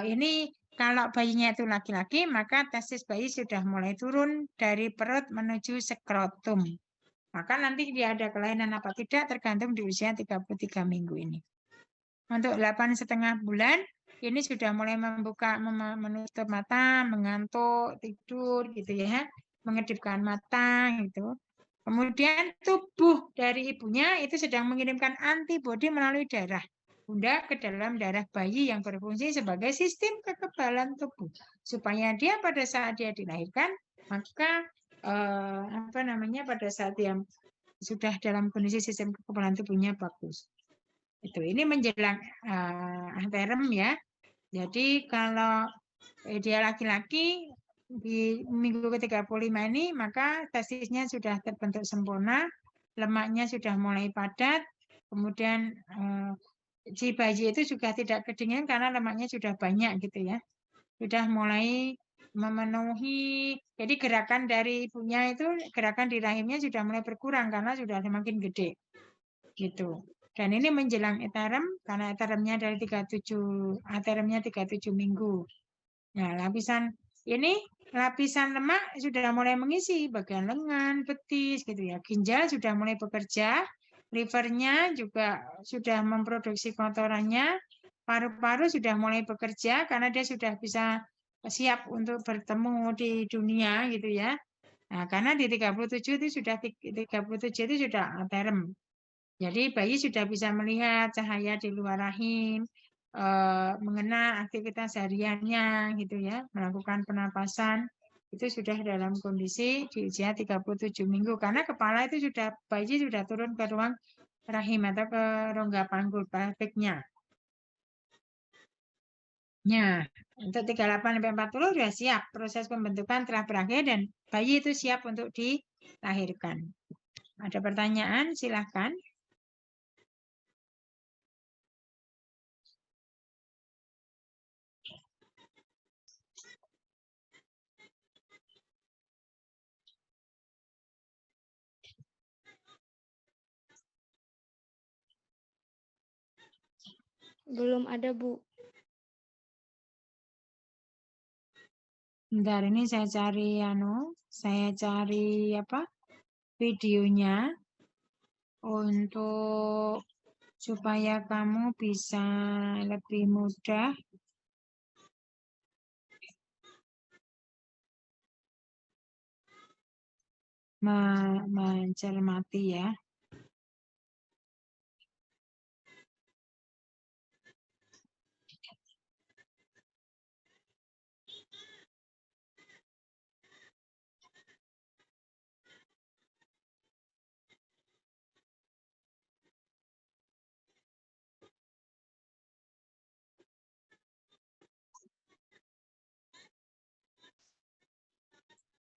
ini kalau bayinya itu laki-laki, maka testis bayi sudah mulai turun dari perut menuju skrotum. Maka nanti dia ada kelainan apa tidak tergantung di usia 33 minggu ini. Untuk 8,5 bulan, ini sudah mulai menutup mata, mengantuk, tidur gitu ya, mengedipkan mata gitu. Kemudian tubuh dari ibunya itu sedang mengirimkan antibodi melalui darah bunda ke dalam darah bayi yang berfungsi sebagai sistem kekebalan tubuh supaya dia pada saat dia dilahirkan maka pada saat dia sudah dalam kondisi sistem kekebalan tubuhnya bagus. Ini menjelang anterem ya. Jadi kalau dia laki-laki di minggu ke-35 ini maka testisnya sudah terbentuk sempurna, lemaknya sudah mulai padat, kemudian si bayi itu juga tidak kedinginan karena lemaknya sudah banyak gitu ya. Sudah mulai memenuhi, jadi gerakan dari ibunya itu, gerakan di rahimnya sudah mulai berkurang karena sudah semakin gede. Gitu. Dan ini menjelang eterem, karena eteremnya dari 37 minggu. Nah, lapisan lemak sudah mulai mengisi bagian lengan, betis, gitu ya. Ginjal sudah mulai bekerja, livernya juga sudah memproduksi kotorannya, paru-paru sudah mulai bekerja karena dia sudah bisa siap untuk bertemu di dunia, gitu ya. Nah, karena di 37 itu sudah aterem. Jadi bayi sudah bisa melihat cahaya di luar rahim, mengenal aktivitas hariannya gitu ya, melakukan penapasan itu sudah dalam kondisi di usia 37 minggu karena kepala itu bayi sudah turun ke ruang rahim atau ke rongga panggul pelviknya. Nah, untuk 38 sampai 40 sudah siap, proses pembentukan telah berakhir dan bayi itu siap untuk dilahirkan. Ada pertanyaan? Silahkan. Belum ada, Bu. Bentar ini saya cari videonya untuk supaya kamu bisa lebih mudah mencermati ya.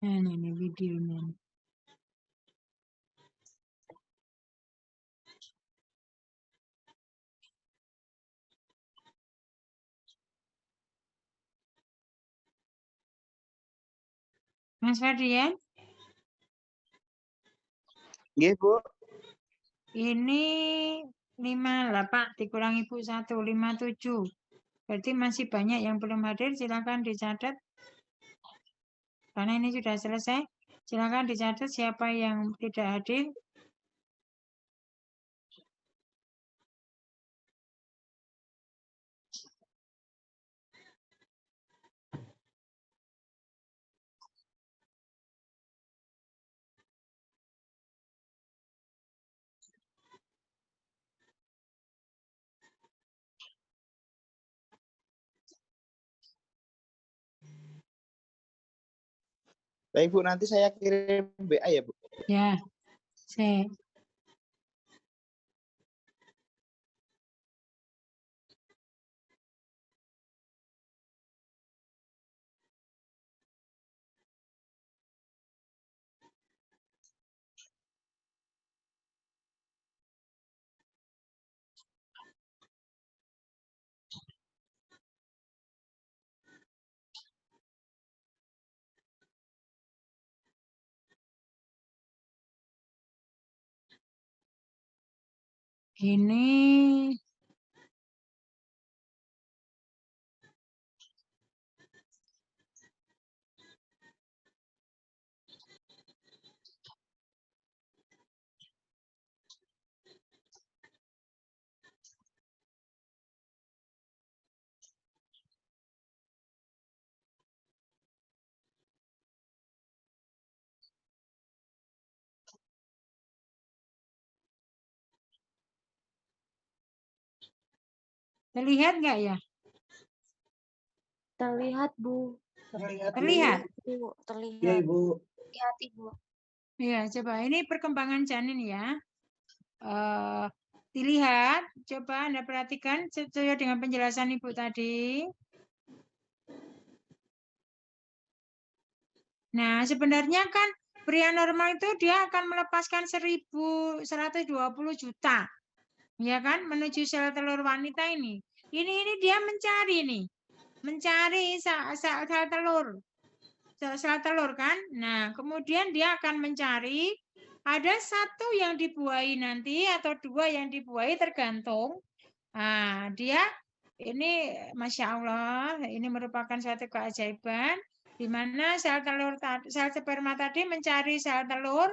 Nah, ini videonya. Mas Ferdian, Nggih, Bu. ini 5 lah Pak, dikurangi Ibu 1, 57. Berarti masih banyak yang belum hadir, silakan dicatat. Karena ini sudah selesai, silakan dicatat siapa yang tidak hadir. Baik, Bu, nanti saya kirim WA ya, Bu. Ya, saya. Ini terlihat nggak ya? Terlihat, Bu. Terlihat? Bu, Iya, terlihat. Ibu. Lihat, Ibu. Iya, coba ini perkembangan janin ya. Dilihat, coba Anda perhatikan sesuai dengan penjelasan Ibu tadi. Nah, sebenarnya kan pria normal itu dia akan melepaskan 1.120 juta. Ya kan, menuju sel telur wanita ini. Ini dia mencari nih. Mencari sel telur. Sel telur kan. Nah, kemudian dia akan mencari ada satu yang dibuahi nanti atau 2 yang dibuahi tergantung. Nah, dia ini Masya Allah, ini merupakan suatu keajaiban di mana sel sperma tadi mencari sel telur,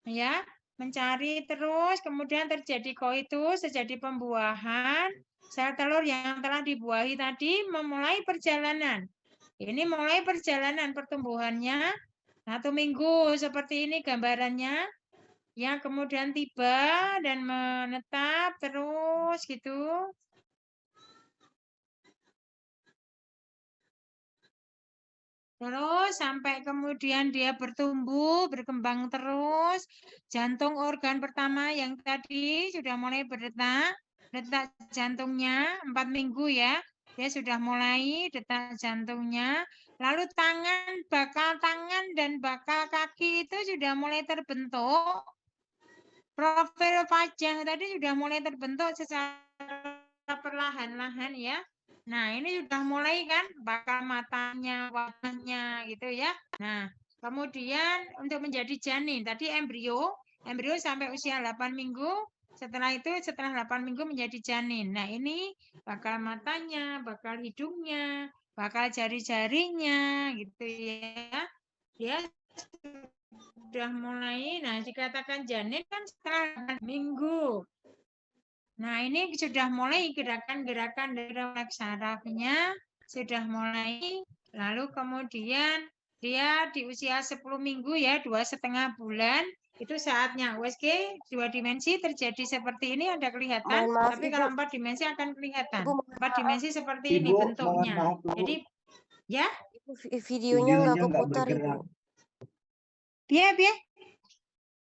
ya, mencari terus, kemudian terjadi koitus, terjadi pembuahan, sel telur yang telah dibuahi tadi memulai perjalanan. Ini mulai perjalanan pertumbuhannya 1 minggu seperti ini gambarannya, ya, kemudian tiba dan menetap terus gitu. Terus sampai kemudian dia bertumbuh, berkembang terus. Jantung organ pertama yang tadi sudah mulai berdetak. Detak jantungnya 4 minggu ya. Dia sudah mulai detak jantungnya. Lalu bakal tangan dan bakal kaki itu sudah mulai terbentuk. Profil wajah tadi sudah mulai terbentuk secara perlahan-lahan ya. Nah, ini sudah mulai kan bakal matanya, wajahnya gitu ya. Nah, kemudian untuk menjadi janin, tadi embrio sampai usia 8 minggu, setelah 8 minggu menjadi janin. Nah, ini bakal matanya, bakal hidungnya, bakal jari-jarinya gitu ya. Dia sudah mulai, nah dikatakan janin kan setelah 8 minggu. Nah, ini sudah mulai gerakan-gerakan dari refleks sarafnya sudah mulai. Lalu kemudian dia di usia 10 minggu ya, 2,5 bulan, itu saatnya USG 2 dimensi terjadi seperti ini, ada kelihatan. Mohon maaf, Tapi Ibu. kalau 4 dimensi akan kelihatan. Ibu, mohon 4 maaf. dimensi seperti ini bentuknya. Jadi, ya, Ibu, videonya nggak keputar, Ibu. biar.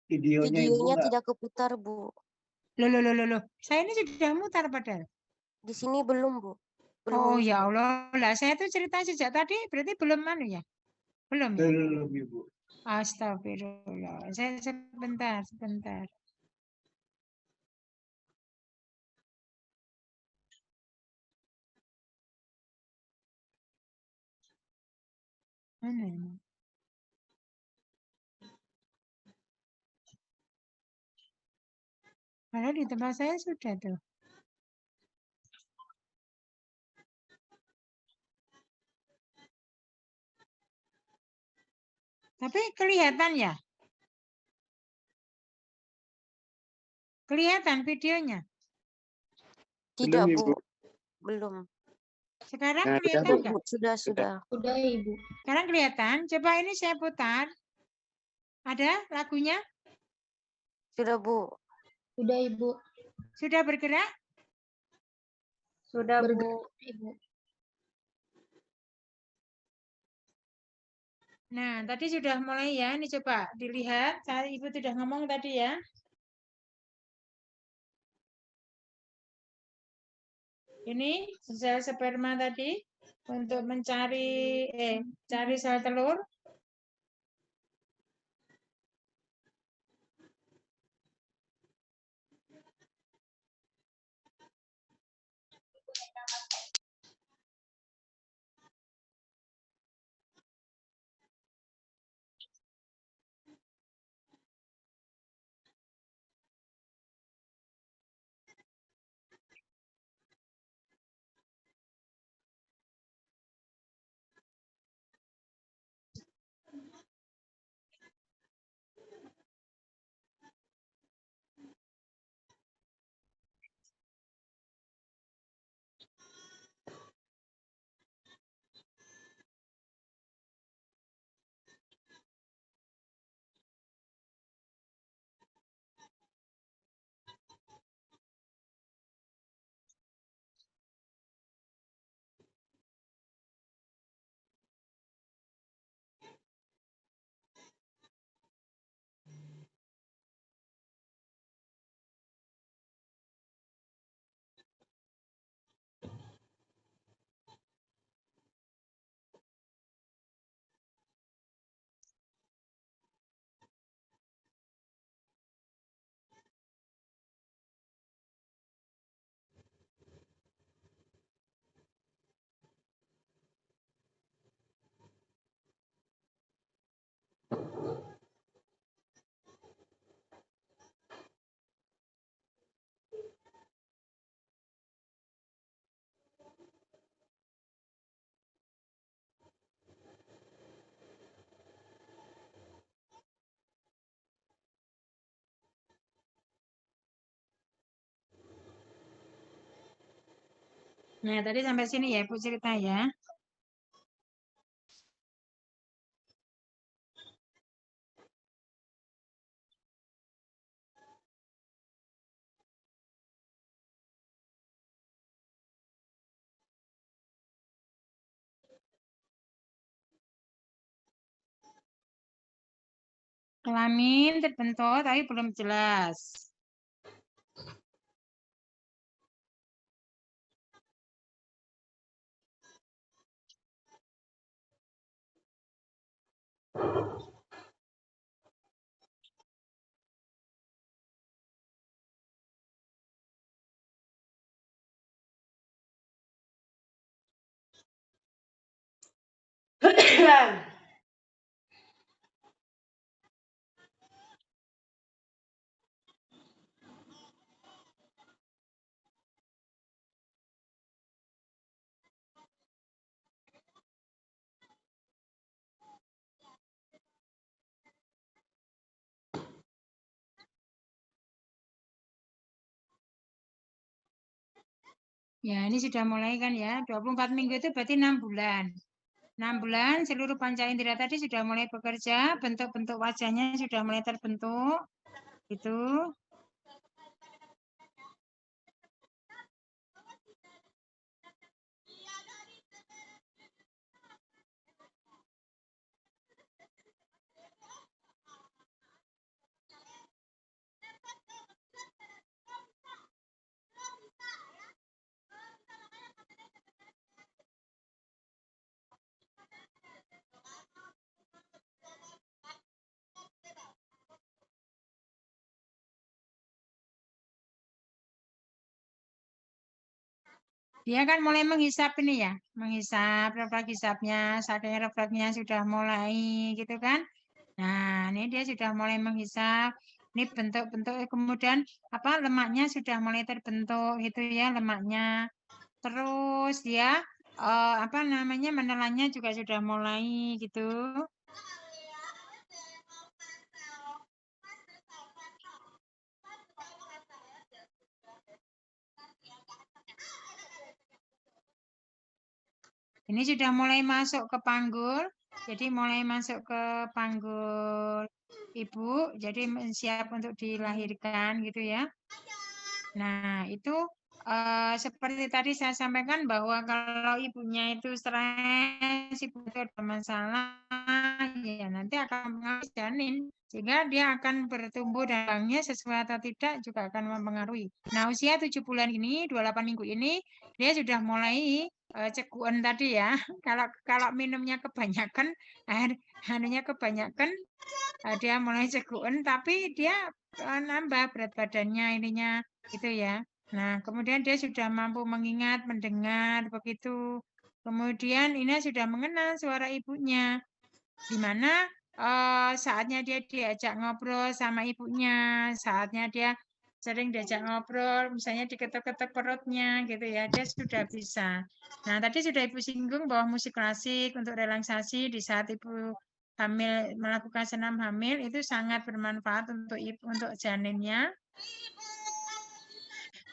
Videonya tidak keputar, Bu. Loh. Saya ini sudah mutar padahal. Di sini belum, Bu. Belum Oh muncul. ya Allah, lah saya tuh cerita sejak tadi berarti belum ya? Belum ya? Belum, Ibu. Astagfirullah. Saya sebentar. Mana ini? Padahal di tempat saya sudah tuh. Tapi kelihatan ya? Kelihatan videonya? Tidak, Belum, Bu. Ibu. Belum. Sekarang Nah, kelihatan Sudah, nggak? Bu. Sudah. Udah, Ibu. Sekarang kelihatan. Coba ini saya putar. Ada lagunya? Sudah, Bu. Udah, Ibu. Sudah bergerak? Sudah, Bu. Bergerak, Ibu. Nah, tadi sudah mulai ya. Ini coba dilihat. Ibu sudah ngomong tadi ya. Ini sel sperma tadi untuk mencari cari sel telur. Nah, tadi sampai sini ya, Ibu cerita ya. Kelamin terbentuk tapi belum jelas. Ya, ini sudah mulai kan ya. 24 minggu itu berarti 6 bulan. 6 bulan seluruh panca indera tadi sudah mulai bekerja, bentuk-bentuk wajahnya sudah mulai terbentuk. Itu. Dia kan mulai menghisap ini ya, menghisap refleks hisapnya, saking refleksnya sudah mulai gitu kan. Nah, ini dia sudah mulai menghisap. Ini bentuk-bentuk kemudian apa lemaknya sudah mulai terbentuk gitu ya lemaknya. Terus dia apa namanya menelannya juga sudah mulai gitu. Ini sudah mulai masuk ke panggul. Jadi mulai masuk ke panggul ibu. Jadi siap untuk dilahirkan gitu ya. Nah, itu seperti tadi saya sampaikan bahwa kalau ibunya itu stres, ibu itu ada masalah, ya nanti akan mempengaruhi janin. Sehingga dia akan bertumbuh dan kembangnya sesuai atau tidak juga akan mempengaruhi. Nah, usia 7 bulan ini, 28 minggu ini, dia sudah mulai cekuan tadi ya. Kalau minumnya kebanyakan, airnya kebanyakan, dia mulai cekuan, tapi dia nambah berat badannya ininya gitu ya. Nah, kemudian dia sudah mampu mengingat, mendengar begitu. Kemudian ini sudah mengenal suara ibunya, di mana saatnya dia diajak ngobrol sama ibunya, saatnya dia sering diajak ngobrol, misalnya diketuk-ketuk perutnya gitu ya, dia sudah bisa. Nah, tadi sudah Ibu singgung bahwa musik klasik untuk relaksasi di saat Ibu hamil melakukan senam hamil itu sangat bermanfaat untuk ibu untuk janinnya.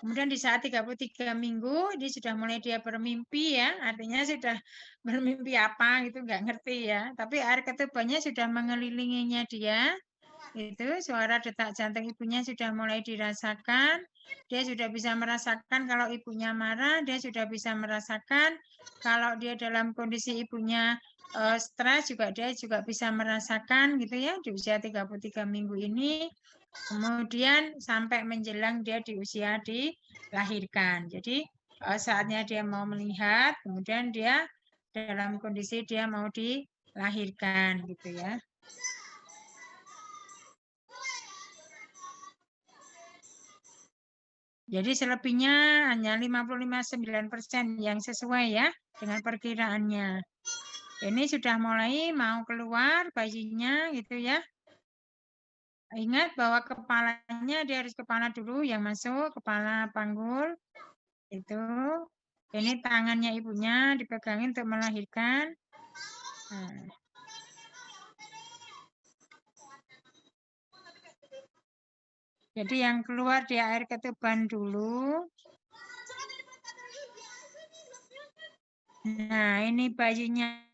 Kemudian di saat 33 minggu, dia sudah mulai dia bermimpi ya, artinya sudah bermimpi apa gitu, nggak ngerti ya. Tapi air ketubannya sudah mengelilinginya dia, itu suara detak jantung ibunya sudah mulai dirasakan. Dia sudah bisa merasakan kalau ibunya marah, dia sudah bisa merasakan kalau dia dalam kondisi ibunya stres juga dia juga bisa merasakan gitu ya di usia 33 minggu ini. Kemudian sampai menjelang dia di usia dilahirkan. Jadi saatnya dia mau melihat, kemudian dia dalam kondisi dia mau dilahirkan gitu ya. Jadi selebihnya hanya 55,9% yang sesuai ya dengan perkiraannya. Ini sudah mulai mau keluar bayinya gitu ya. Ingat bahwa kepalanya dia harus kepala dulu yang masuk, kepala panggul. Itu. Ini tangannya ibunya dipegangin untuk melahirkan. Nah. Jadi yang keluar di air ketuban dulu. Nah, ini bayinya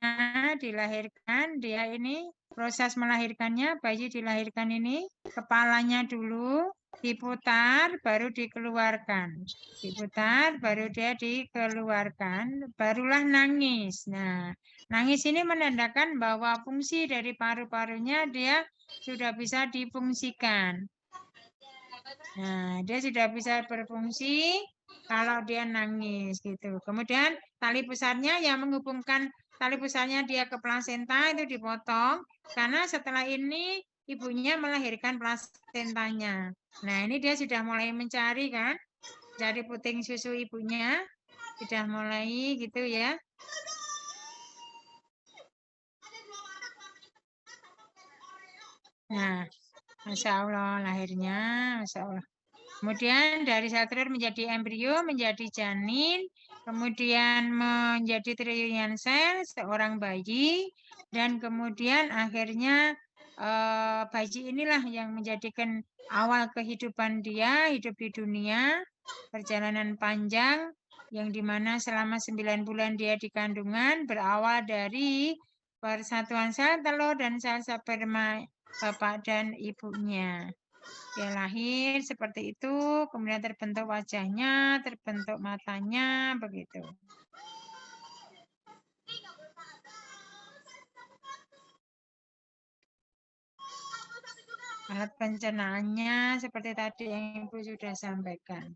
dilahirkan. Dia ini proses melahirkannya, bayi dilahirkan ini kepalanya dulu diputar, baru dikeluarkan. Diputar, baru dia dikeluarkan, barulah nangis. Nah, nangis ini menandakan bahwa fungsi dari paru-parunya dia sudah bisa difungsikan. Nah, dia sudah bisa berfungsi kalau dia nangis gitu. Kemudian tali pusarnya yang menghubungkan tali pusarnya dia ke plasenta itu dipotong karena setelah ini ibunya melahirkan plasentanya. Nah, ini dia sudah mulai mencari kan, cari puting susu ibunya, sudah mulai gitu ya. Nah, Masya Allah lahirnya, Masya Allah. Kemudian dari sel telur menjadi embrio, menjadi janin, kemudian menjadi triliunan sel, seorang bayi, dan kemudian akhirnya bayi inilah yang menjadikan awal kehidupan dia, hidup di dunia, perjalanan panjang, yang dimana selama 9 bulan dia di kandungan, berawal dari persatuan sel telur dan sel sperma bapak dan ibunya. Dia lahir seperti itu, kemudian terbentuk wajahnya, terbentuk matanya, begitu. Alat pencernaannya seperti tadi yang Ibu sudah sampaikan.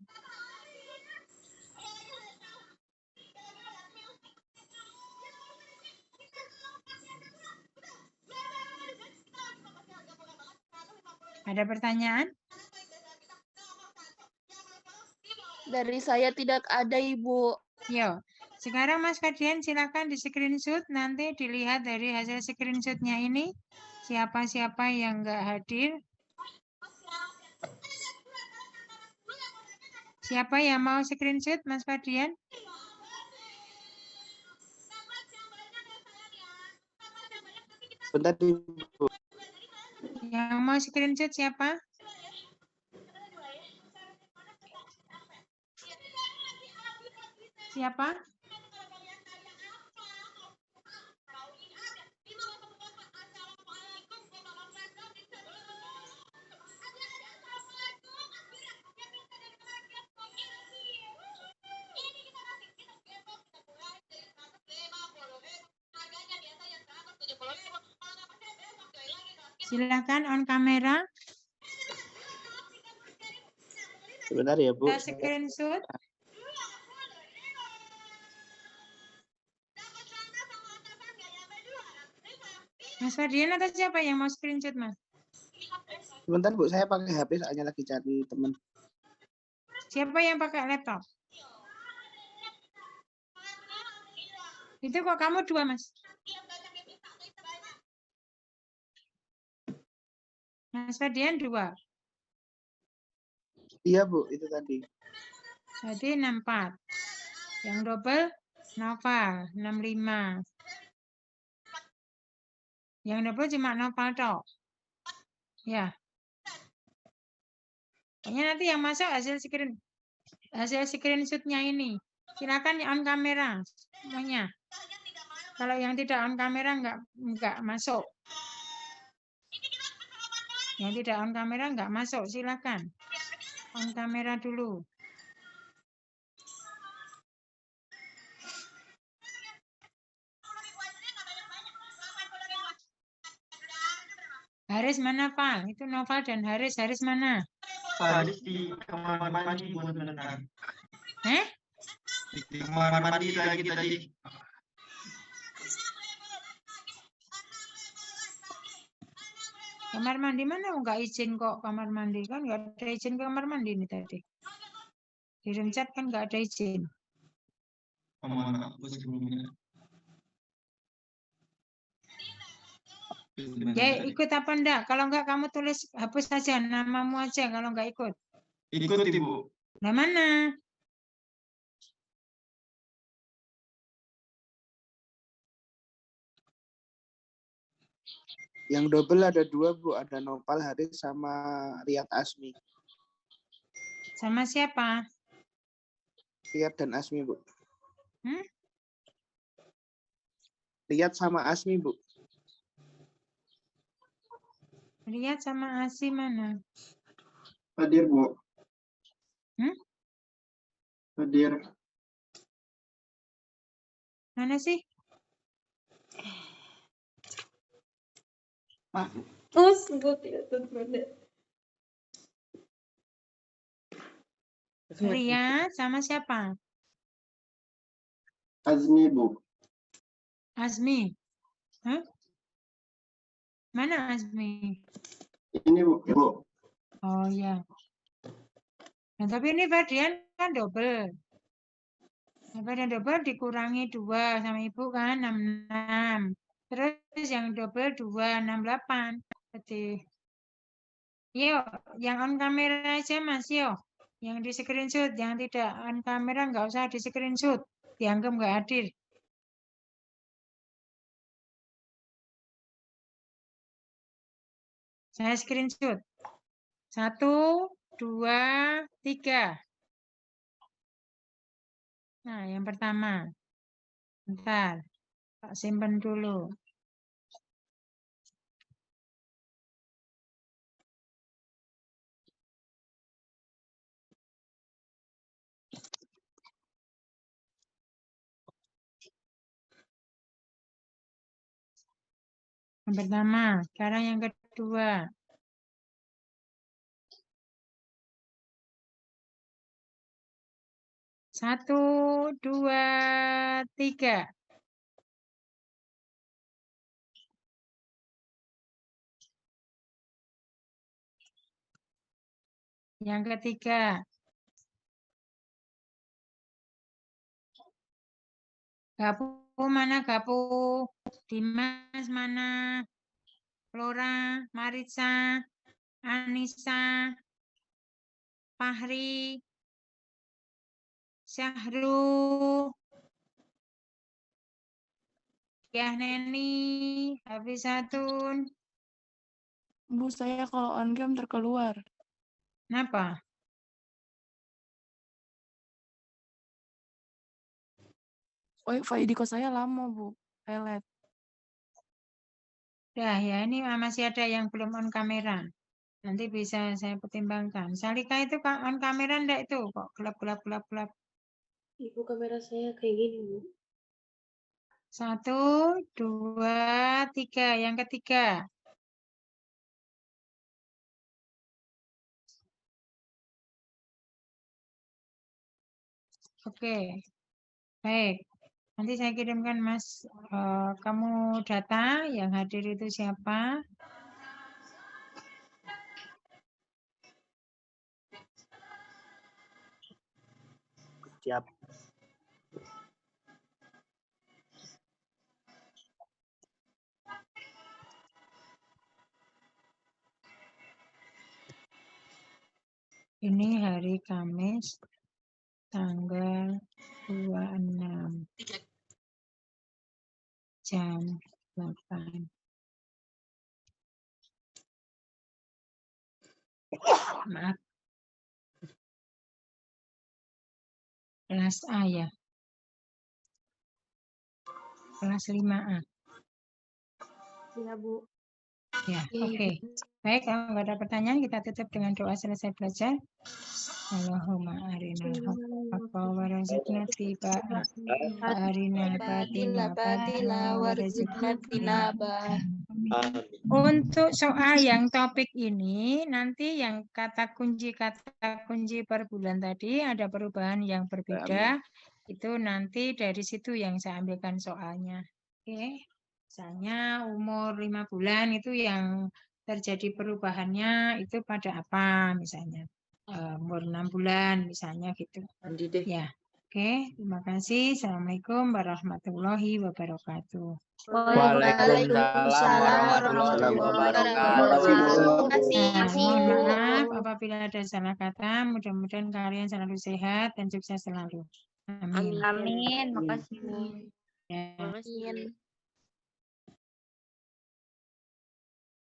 Ada pertanyaan? Dari saya tidak ada, Ibu. Yo, sekarang Mas Ferdian silakan di screenshot, nanti dilihat dari hasil screenshotnya ini siapa-siapa yang nggak hadir. Siapa yang mau screenshot, Mas Fadrian? Bentar Ibu. Yang mau screenshot siapa? Siapa? Silakan on kamera. Sebentar ya Bu. Kita screenshot. Mas Fadrian atau siapa yang mau screenshot, Mas? Sebentar Bu, saya pakai HP soalnya lagi cari teman. Siapa yang pakai laptop? Itu kok kamu dua, Mas? Mas Fadrian dua. Iya Bu, itu tadi. Berarti 64. Yang double Noval 65. Yang double cuma Noval tok. Ya. Pokoknya nanti yang masuk hasil screenshotnya ini. Silakan on kamera semuanya. Kalau yang tidak on kamera enggak masuk. Yang tidak on kamera enggak masuk, silakan. On kamera dulu. Haris mana, Val? Itu Noval dan Haris. Haris mana? Haris di kamar mandi buat berenang. Di kamar mandi lagi tadi. Kamar mandi mana? Enggak izin kok kamar mandi. Kan enggak ada izin kamar mandi ini tadi. Kirim chat kan enggak ada izin. Mohon aku sebelumnya. Ya, ikut apa enggak? Kalau enggak kamu tulis hapus saja namamu aja kalau enggak ikut. Ikut Ibu. Nah, mana? Yang double ada dua Bu, ada Nopal Haris sama Riyad Asmi. Sama siapa? Riyad dan Asmi Bu. Hmm? Riyad sama Asmi Bu. Lihat sama Asi mana? Hadir Bu. Hmm? Hadir. Mana sih? Terus gue tidak terus. Ria sama siapa? Azmi Bu. Azmi. Hah? Mana Azmi? Ini Bu. Oh ya. Nah, tapi ini Fadrian kan double. Nah, Fadrian double dikurangi 2 sama ibu kan 66. Terus yang double 2, 68. Berarti. Yuk, yang on kamera aja Mas, yuk. Yang di screenshot, yang tidak on kamera nggak usah di screenshot. Dianggap nggak hadir. Saya screenshot. 1, 2, 3. Nah, yang pertama. Bentar. Tak simpan dulu. Yang pertama. Sekarang yang kedua. 1, 2, 3. Yang ketiga. Gapu mana Gapu? Dimas mana? Flora, Marisa, Anissa, Fahri, Syahru, ya Neni, Hafizatun. Bu, saya kalau on cam terkeluar. Kenapa? Wifi di kos saya lama, Bu. Pelet. Dah ya, ini masih ada yang belum on kamera. Nanti bisa saya pertimbangkan. Salika itu on kamera enggak itu? Kok gelap. Ibu kamera saya kayak gini, Bu. 1, 2, 3. Yang ketiga. Oke. Baik. Nanti saya kirimkan Mas. Kamu data yang hadir itu siapa? Siap. Ini hari Kamis tanggal 26 jam 8. Maaf. Kelas A ya. Kelas 5A. Iya, Bu. Ya, oke. Baik, kalau nggak ada pertanyaan, kita tutup dengan doa selesai belajar. Allahumma arina haqqa warazukna tiba'a wa arina batila warazukna tinaba. Untuk soal yang topik ini, nanti yang kata kunci per bulan tadi ada perubahan yang berbeda. Itu nanti dari situ yang saya ambilkan soalnya. Oke. Misalnya umur 5 bulan itu yang terjadi perubahannya itu pada apa misalnya. Umur 6 bulan misalnya gitu. Ya. Oke, terima kasih. Assalamualaikum warahmatullahi wabarakatuh. Waalaikumsalam warahmatullahi wabarakatuh. Mohon maaf apabila ada salah kata. Mudah-mudahan kalian selalu sehat dan sukses selalu. Amin. Amin. Makasih. Ya. Makasih.